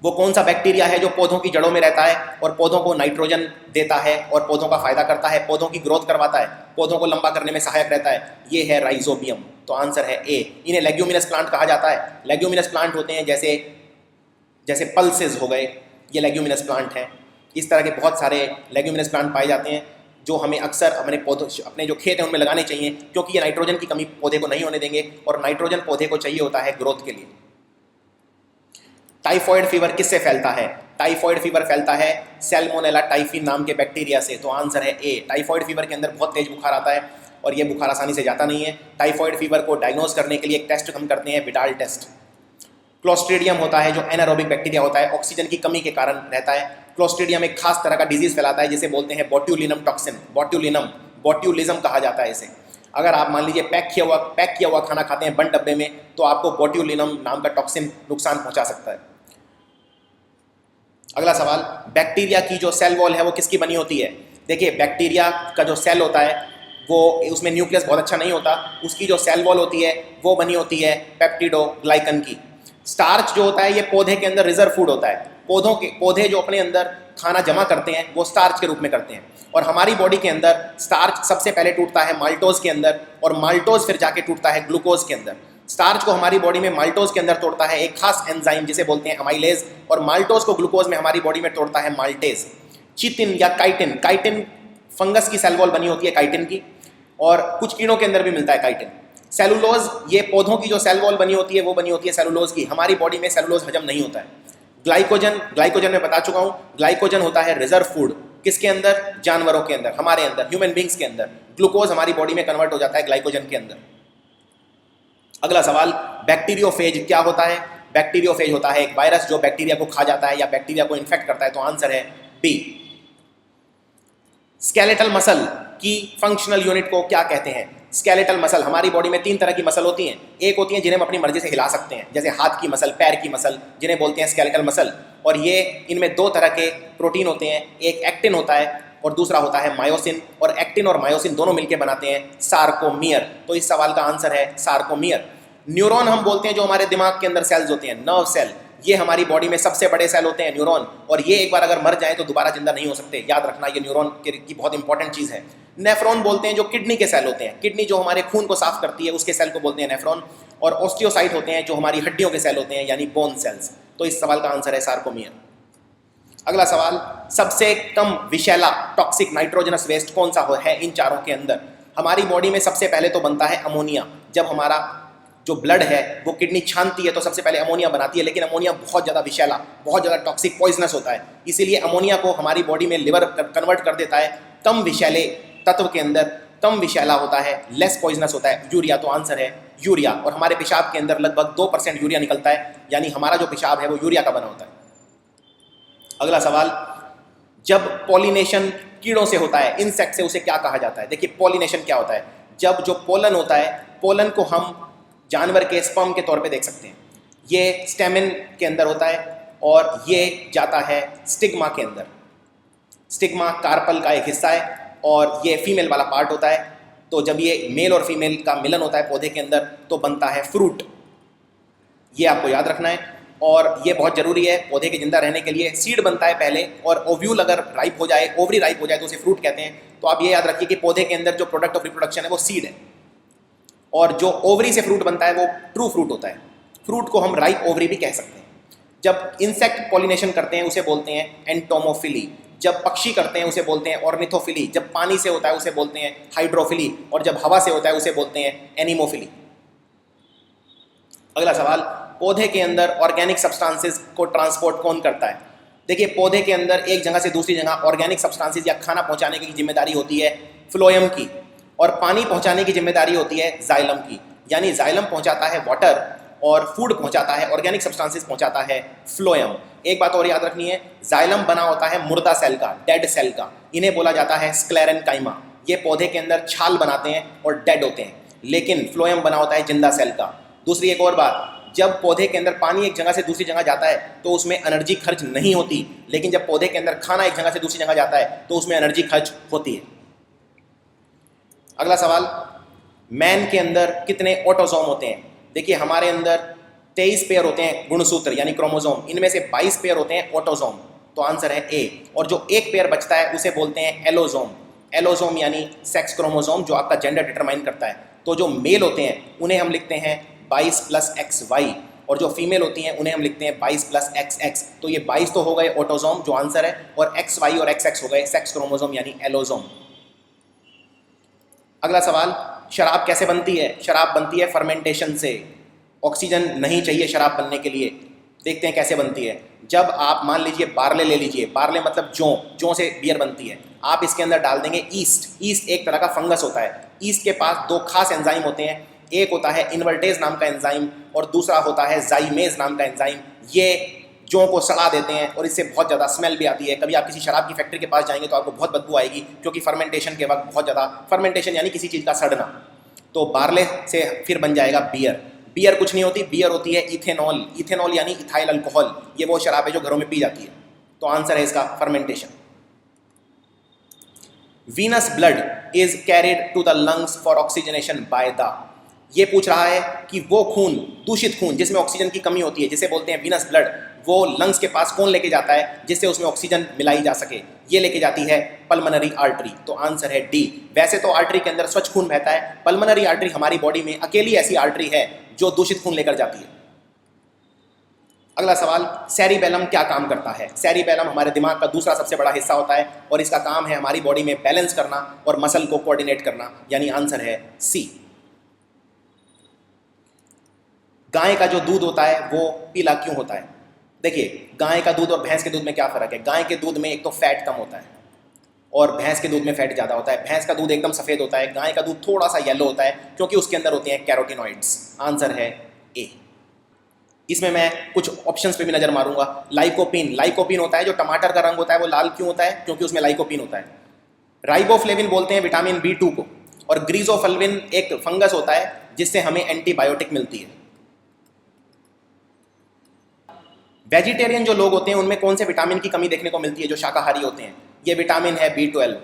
वो कौन सा बैक्टीरिया है जो पौधों की जड़ों में रहता है और पौधों को नाइट्रोजन देता है और पौधों का फायदा करता है, पौधों की ग्रोथ करवाता है, पौधों को लंबा करने में सहायक रहता है? ये है राइजोबियम। तो आंसर है ए। इन्हें लेग्यूमिनस प्लांट कहा जाता है। लेग्यूमिनस प्लांट होते हैं जैसे पल्सेस हो गए, ये लेग्यूमिनस प्लांट हैं। इस तरह के बहुत सारे लेग्यूमिनस प्लांट पाए जाते हैं जो हमें अक्सर अपने जो खेत हैं उनमें लगाने चाहिए, क्योंकि ये नाइट्रोजन की कमी पौधे को नहीं होने देंगे, और नाइट्रोजन पौधे को चाहिए होता है ग्रोथ के लिए। टाइफॉइड फीवर किससे फैलता है? टाइफॉइड फीवर फैलता है सैल्मोनेला टाइफी नाम के बैक्टीरिया से। तो आंसर है ए। टाइफॉइड फीवर के अंदर बहुत तेज बुखार आता है और ये बुखार आसानी से जाता नहीं है। टाइफॉइड फीवर को डायग्नोज करने के लिए एक टेस्ट हम करते हैं, विडाल टेस्ट। क्लोस्ट्रीडियम होता है जो एनारोबिक बैक्टीरिया होता है, ऑक्सीजन की कमी के कारण रहता है। क्लोस्ट्रीडियम एक खास तरह का डिजीज फैलाता है जिसे बोलते हैं बोट्यूलिनम टॉक्सिन। बोट्यूलिज्म कहा जाता है इसे। अगर आप मान लीजिए पैक किया हुआ खाना खाते हैं बंद डब्बे में, तो आपको बोट्यूलिनम नाम का टॉक्सिन नुकसान पहुंचा सकता है। अगला सवाल, बैक्टीरिया की जो सेल वॉल है वो किसकी बनी होती है? देखिए, बैक्टीरिया का जो सेल होता है वो, उसमें न्यूक्लियस बहुत अच्छा नहीं होता, उसकी जो सेल वॉल होती है वो बनी होती है पेप्टिडोग्लाइकन की। स्टार्च जो होता है ये पौधे के अंदर रिजर्व फूड होता है। पौधे जो अपने अंदर खाना जमा करते हैं वो स्टार्च के रूप में करते हैं, और हमारी बॉडी के अंदर स्टार्च सबसे पहले टूटता है माल्टोज के अंदर, और माल्टोज फिर जाके टूटता है ग्लूकोज के अंदर। स्टार्च को हमारी बॉडी में माल्टोज के अंदर तोड़ता है एक खास एंजाइम जिसे बोलते हैं अमाइलेज, और माल्टोज को ग्लूकोज में हमारी बॉडी में तोड़ता है माल्टेज। चिटिन या काइटिन, काइटिन फंगस की सेल वॉल बनी होती है काइटिन की, और कुछ कीड़ों के अंदर भी मिलता है काइटिन। सेलुलोज, ये पौधों की जो सेल वॉल बनी होती है वो बनी होती है सेलुलोज की। हमारी बॉडी में सेलुलोज हजम नहीं होता है। ग्लाइकोजन, ग्लाइकोजन मैं बता चुका हूँ, ग्लाइकोजन होता है रिजर्व फूड, किसके अंदर? जानवरों के अंदर, हमारे अंदर, ह्यूमन बींग्स के अंदर। ग्लूकोज हमारी बॉडी में कन्वर्ट हो जाता है ग्लाइकोजन के अंदर। अगला सवाल, बैक्टीरियोफेज क्या होता है? बैक्टीरियोफेज होता है एक वायरस जो बैक्टीरिया को खा जाता है या बैक्टीरिया को इन्फेक्ट करता है, तो आंसर है बी। स्केलेटल मसल की फंक्शनल यूनिट को क्या कहते हैं? स्केलेटल मसल, हमारी बॉडी में 3 तरह की मसल होती हैं। एक होती हैं जिन्हें हम अपनी मर्जी से हिला सकते हैं, जैसे हाथ की मसल, पैर की मसल, जिन्हें बोलते हैं स्केलेटल मसल, और ये इनमें 2 तरह के प्रोटीन होते हैं, एक एक्टिन होता है और दूसरा होता है मायोसिन, और एक्टिन और मायोसिन दोनों मिलकर बनाते हैं सार्कोमियर। तो इस सवाल का आंसर है सार्कोमियर। न्यूरॉन हम बोलते हैं जो हमारे दिमाग के अंदर सेल्स होते हैं, नर्व सेल, ये हमारी बॉडी में सबसे बड़े सेल होते हैं न्यूरॉन, और ये एक बार अगर मर जाए तो दोबारा जिंदा नहीं हो सकते, याद रखना, ये न्यूरॉन की बहुत इंपॉर्टेंट चीज़ है। नेफ्रॉन बोलते हैं जो किडनी के सेल होते हैं, किडनी जो हमारे खून को साफ करती है उसके सेल को बोलते हैं नेफ्रॉन, और ऑस्टियोसाइट होते हैं जो हमारी हड्डियों के सेल होते हैं यानी बोन सेल्स। तो इस सवाल का आंसर है सार्कोमियर। अगला सवाल, सबसे कम विषैला टॉक्सिक नाइट्रोजनस वेस्ट कौन सा है इन चारों के अंदर? हमारी बॉडी में सबसे पहले तो बनता है अमोनिया। जब हमारा जो ब्लड है वो किडनी छानती है तो सबसे पहले अमोनिया बनाती है, लेकिन अमोनिया बहुत ज़्यादा विषैला, बहुत ज़्यादा टॉक्सिक, पॉइजनस होता है, इसीलिए अमोनिया को हमारी बॉडी में लिवर कन्वर्ट कर देता है कम विषैले तत्व के अंदर। कम विषैला होता है, लेस पॉइजनस होता है, यूरिया। तो आंसर है यूरिया। और हमारे पेशाब के अंदर लगभग 2% यूरिया निकलता है, यानी हमारा जो पेशाब है वो यूरिया का बना होता है। अगला सवाल, जब पॉलिनेशन कीड़ों से होता है, इंसेक्ट से, उसे क्या कहा जाता है? देखिए पॉलिनेशन क्या होता है, जब जो पोलन होता है, पोलन को हम जानवर के स्पर्म के तौर पे देख सकते हैं। ये स्टेमिन के अंदर होता है और ये जाता है स्टिग्मा के अंदर। स्टिग्मा कार्पल का एक हिस्सा है और ये फीमेल वाला पार्ट होता है। तो जब ये मेल और फीमेल का मिलन होता है पौधे के अंदर तो बनता है फ्रूट। ये आपको याद रखना है और ये बहुत ज़रूरी है पौधे के जिंदा रहने के लिए। सीड बनता है पहले और ओव्यूल अगर राइप हो जाए, ओवरी राइप हो जाए तो उसे फ्रूट कहते हैं। तो आप ये याद रखिए कि पौधे के अंदर जो प्रोडक्ट ऑफ रिप्रोडक्शन है वो सीड है, और जो ओवरी से फ्रूट बनता है वो ट्रू फ्रूट होता है। फ्रूट को हम राइप ओवरी भी कह सकते हैं। जब इंसेक्ट पॉलिनेशन करते हैं उसे बोलते हैं एंटोमोफिली। जब पक्षी करते हैं उसे बोलते हैं ऑर्निथोफिली। जब पानी से होता है उसे बोलते हैं हाइड्रोफिली, और जब हवा से होता है उसे बोलते हैं एनिमोफिली। अगला सवाल, पौधे के अंदर ऑर्गेनिक सब्सटेंसेस को ट्रांसपोर्ट कौन करता है? देखिए पौधे के अंदर एक जगह से दूसरी जगह ऑर्गेनिक सब्सटेंसेस या खाना पहुंचाने की जिम्मेदारी होती है फ्लोएम की, और पानी पहुंचाने की जिम्मेदारी होती है जाइलम की। यानी जाइलम पहुंचाता है वाटर और फूड पहुंचाता है, ऑर्गेनिक सब्सटेंसेस पहुंचाता है फ्लोएम। एक बात और याद रखनी है, जाइलम बना होता है मुर्दा सेल का, डेड सेल का। इन्हें बोला जाता है स्क्लेरेनकाइमा। ये पौधे के अंदर छाल बनाते हैं और डेड होते हैं, लेकिन फ्लोएम बना होता है जिंदा सेल का। दूसरी एक और बात, जब पौधे के अंदर पानी एक जगह से दूसरी जगह जाता है तो उसमें एनर्जी खर्च नहीं होती, लेकिन जब पौधे के अंदर खाना एक जगह से दूसरी जगह जाता है तो उसमें एनर्जी खर्च होती है। अगला सवाल, मैन के अंदर कितने ऑटोसोम होते हैं? देखिए हमारे अंदर 23 पेयर होते हैं गुणसूत्र यानी क्रोमोसोम, इनमें से 22 पेयर होते हैं ऑटोसोम। तो आंसर है ए। और जो एक पेयर बचता है उसे बोलते हैं एलोसोम। एलोसोम यानी सेक्स क्रोमोसोम जो आपका जेंडर डिटरमाइन करता है। तो जो मेल होते हैं उन्हें हम लिखते हैं 22 + XY, और जो फीमेल होती हैं उन्हें हम लिखते हैं 22 + XX। तो ये 22 तो हो गए ऑटोसोम जो आंसर है, और XY और XX हो गए सेक्स क्रोमोसोम यानी एलोसोम। अगला सवाल, शराब कैसे बनती है? शराब बनती है फर्मेंटेशन से। ऑक्सीजन नहीं चाहिए शराब बनने के लिए। देखते हैं कैसे बनती है। जब आप मान लीजिए बार्ले ले लीजिए, बार्ले मतलब जौ से बियर बनती है। आप इसके अंदर डाल देंगे ईस्ट। ईस्ट एक तरह का फंगस होता है। ईस्ट के पास 2 खास एंजाइम होते हैं, एक होता है इन्वर्टेज नाम का एंजाइम और दूसरा होता है जाइमेज नाम का एंजाइम। ये जौ को सड़ा देते हैं और इससे बहुत ज़्यादा स्मेल भी आती है। कभी आप किसी शराब की फैक्ट्री के पास जाएंगे तो आपको बहुत बदबू आएगी, क्योंकि फर्मेंटेशन के वक्त बहुत ज़्यादा, फर्मेंटेशन यानी किसी चीज़ का सड़ना। तो बार्ले से फिर बन जाएगा बियर। बियर कुछ नहीं होती, बियर होती है इथेनॉल। इथेनॉल यानी इथाइल अल्कोहल। ये वो शराब है जो घरों में पी जाती है। तो आंसर है इसका fermentation. Venous blood is carried to the lungs for oxygenation by the. ये पूछ रहा है कि वो खून, दूषित खून जिसमें ऑक्सीजन की कमी होती है, जिसे बोलते हैं वीनस ब्लड, वो लंग्स के पास कौन लेके जाता है जिससे उसमें ऑक्सीजन मिलाई जा सके? ये लेके जाती है पल्मोनरी आर्टरी। तो आंसर है डी। वैसे तो आर्टरी के अंदर स्वच्छ खून बहता है, पल्मोनरी आर्टरी हमारी बॉडी में अकेली ऐसी आर्टरी है जो दूषित खून लेकर जाती है। अगला सवाल, सेरिबेलम क्या काम करता है? सेरिबेलम हमारे दिमाग का दूसरा सबसे बड़ा हिस्सा होता है और इसका काम है हमारी बॉडी में बैलेंस करना और मसल को कोऑर्डिनेट करना, यानी आंसर है सी। गाय का जो दूध होता है वो पीला क्यों होता है? देखिए, गाय का दूध और भैंस के दूध में क्या फ़र्क है? गाय के दूध में एक तो फैट कम होता है और भैंस के दूध में फैट ज़्यादा होता है। भैंस का दूध एकदम सफ़ेद होता है, गाय का दूध थोड़ा सा येलो होता है क्योंकि उसके अंदर होते हैं कैरोटीनॉइड्स। आंसर है ए। इसमें मैं कुछ ऑप्शंस पे भी नज़र मारूंगा। लाइकोपीन, लाइकोपीन होता है जो टमाटर का रंग होता है वो लाल क्यों होता है? क्योंकि उसमें लाइकोपीन होता है। राइबोफ्लेविन बोलते हैं विटामिन B2 को, और ग्रीजोफल्विन एक फंगस होता है जिससे हमें एंटीबायोटिक मिलती है। वेजिटेरियन जो लोग होते हैं उनमें कौन से विटामिन की कमी देखने को मिलती है जो शाकाहारी होते हैं? ये विटामिन है B12।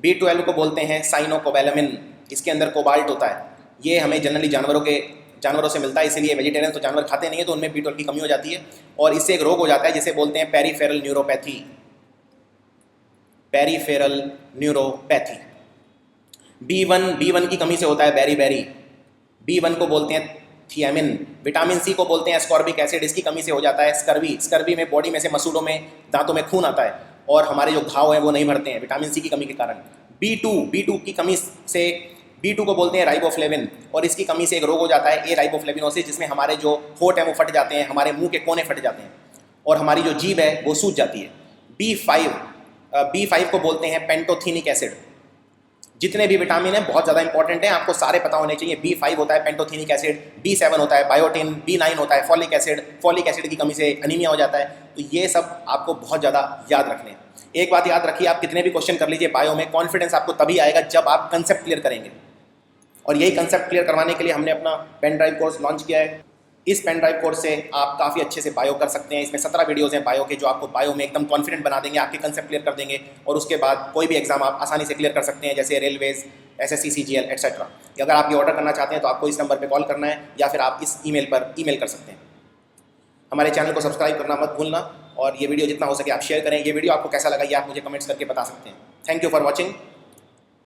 B12 को बोलते हैं साइनोकोबैलामिन, इसके अंदर कोबाल्ट होता है। ये हमें जनरली जानवरों से मिलता है, इसलिए वेजिटेरियन तो जानवर खाते नहीं है तो उनमें B12 की कमी हो जाती है और इससे एक रोग हो जाता है जिसे बोलते हैं peripheral neuropathy. Peripheral neuropathy. B1 की कमी से होता है बेरी। B1 को बोलते हैं थियामिन। विटामिन सी को बोलते हैं एस्कॉर्बिक एसिड, इसकी कमी से हो जाता है स्कर्वी। स्कर्वी में बॉडी में से मसूलों में, दांतों में खून आता है और हमारे जो घाव हैं वो नहीं भरते हैं विटामिन सी की कमी के कारण। B2 की कमी से, B2 को बोलते हैं राइबोफ्लेविन, और इसकी कमी से एक रोग हो जाता है ए राइबोफ्लेविनोसिस, जिसमें हमारे जो होंठ हैं वो फट जाते हैं, हमारे मुंह के कोने फट जाते हैं और हमारी जो जीभ है वो सूज जाती है। B5 को बोलते हैं पेंटोथेनिक एसिड। जितने भी विटामिन हैं बहुत ज़्यादा इंपॉर्टेंट हैं, आपको सारे पता होने चाहिए। B5 होता है पेंटोथेनिक एसिड, B7 होता है बायोटिन, B9 होता है फॉलिक एसिड। फॉलिक एसिड की कमी से अनीमिया हो जाता है। तो ये सब आपको बहुत ज़्यादा याद रखने हैं। एक बात याद रखिए, आप कितने भी क्वेश्चन कर लीजिए बायो में, कॉन्फिडेंस आपको तभी आएगा जब आप कंसेप्ट क्लियर करेंगे, और यही कंसेप्ट क्लियर करवाने के लिए हमने अपना पेन ड्राइव कोर्स लॉन्च किया है। इस पेन ड्राइव कोर्स से आप काफ़ी अच्छे से बायो कर सकते हैं। इसमें 17 वीडियोज़ हैं बायो के जो आपको बायो में एकदम कॉन्फिडेंट बना देंगे, आपके कंसेप्ट क्लियर कर देंगे और उसके बाद कोई भी एग्जाम आप आसानी से क्लियर कर सकते हैं, जैसे रेलवेज, SSC, CGL एक्सेट्रा। अगर आप ये ऑर्डर करना चाहते हैं तो आपको इस नंबर पर कॉल करना है या फिर आप इस ईमेल पर ईमेल कर सकते हैं। हमारे चैनल को सब्सक्राइब करना मत भूलना और ये वीडियो जितना हो सके आप शेयर करें। ये वीडियो आपको कैसा लगा ये आप मुझे कमेंट्स करके बता सकते हैं। Thank you for watching.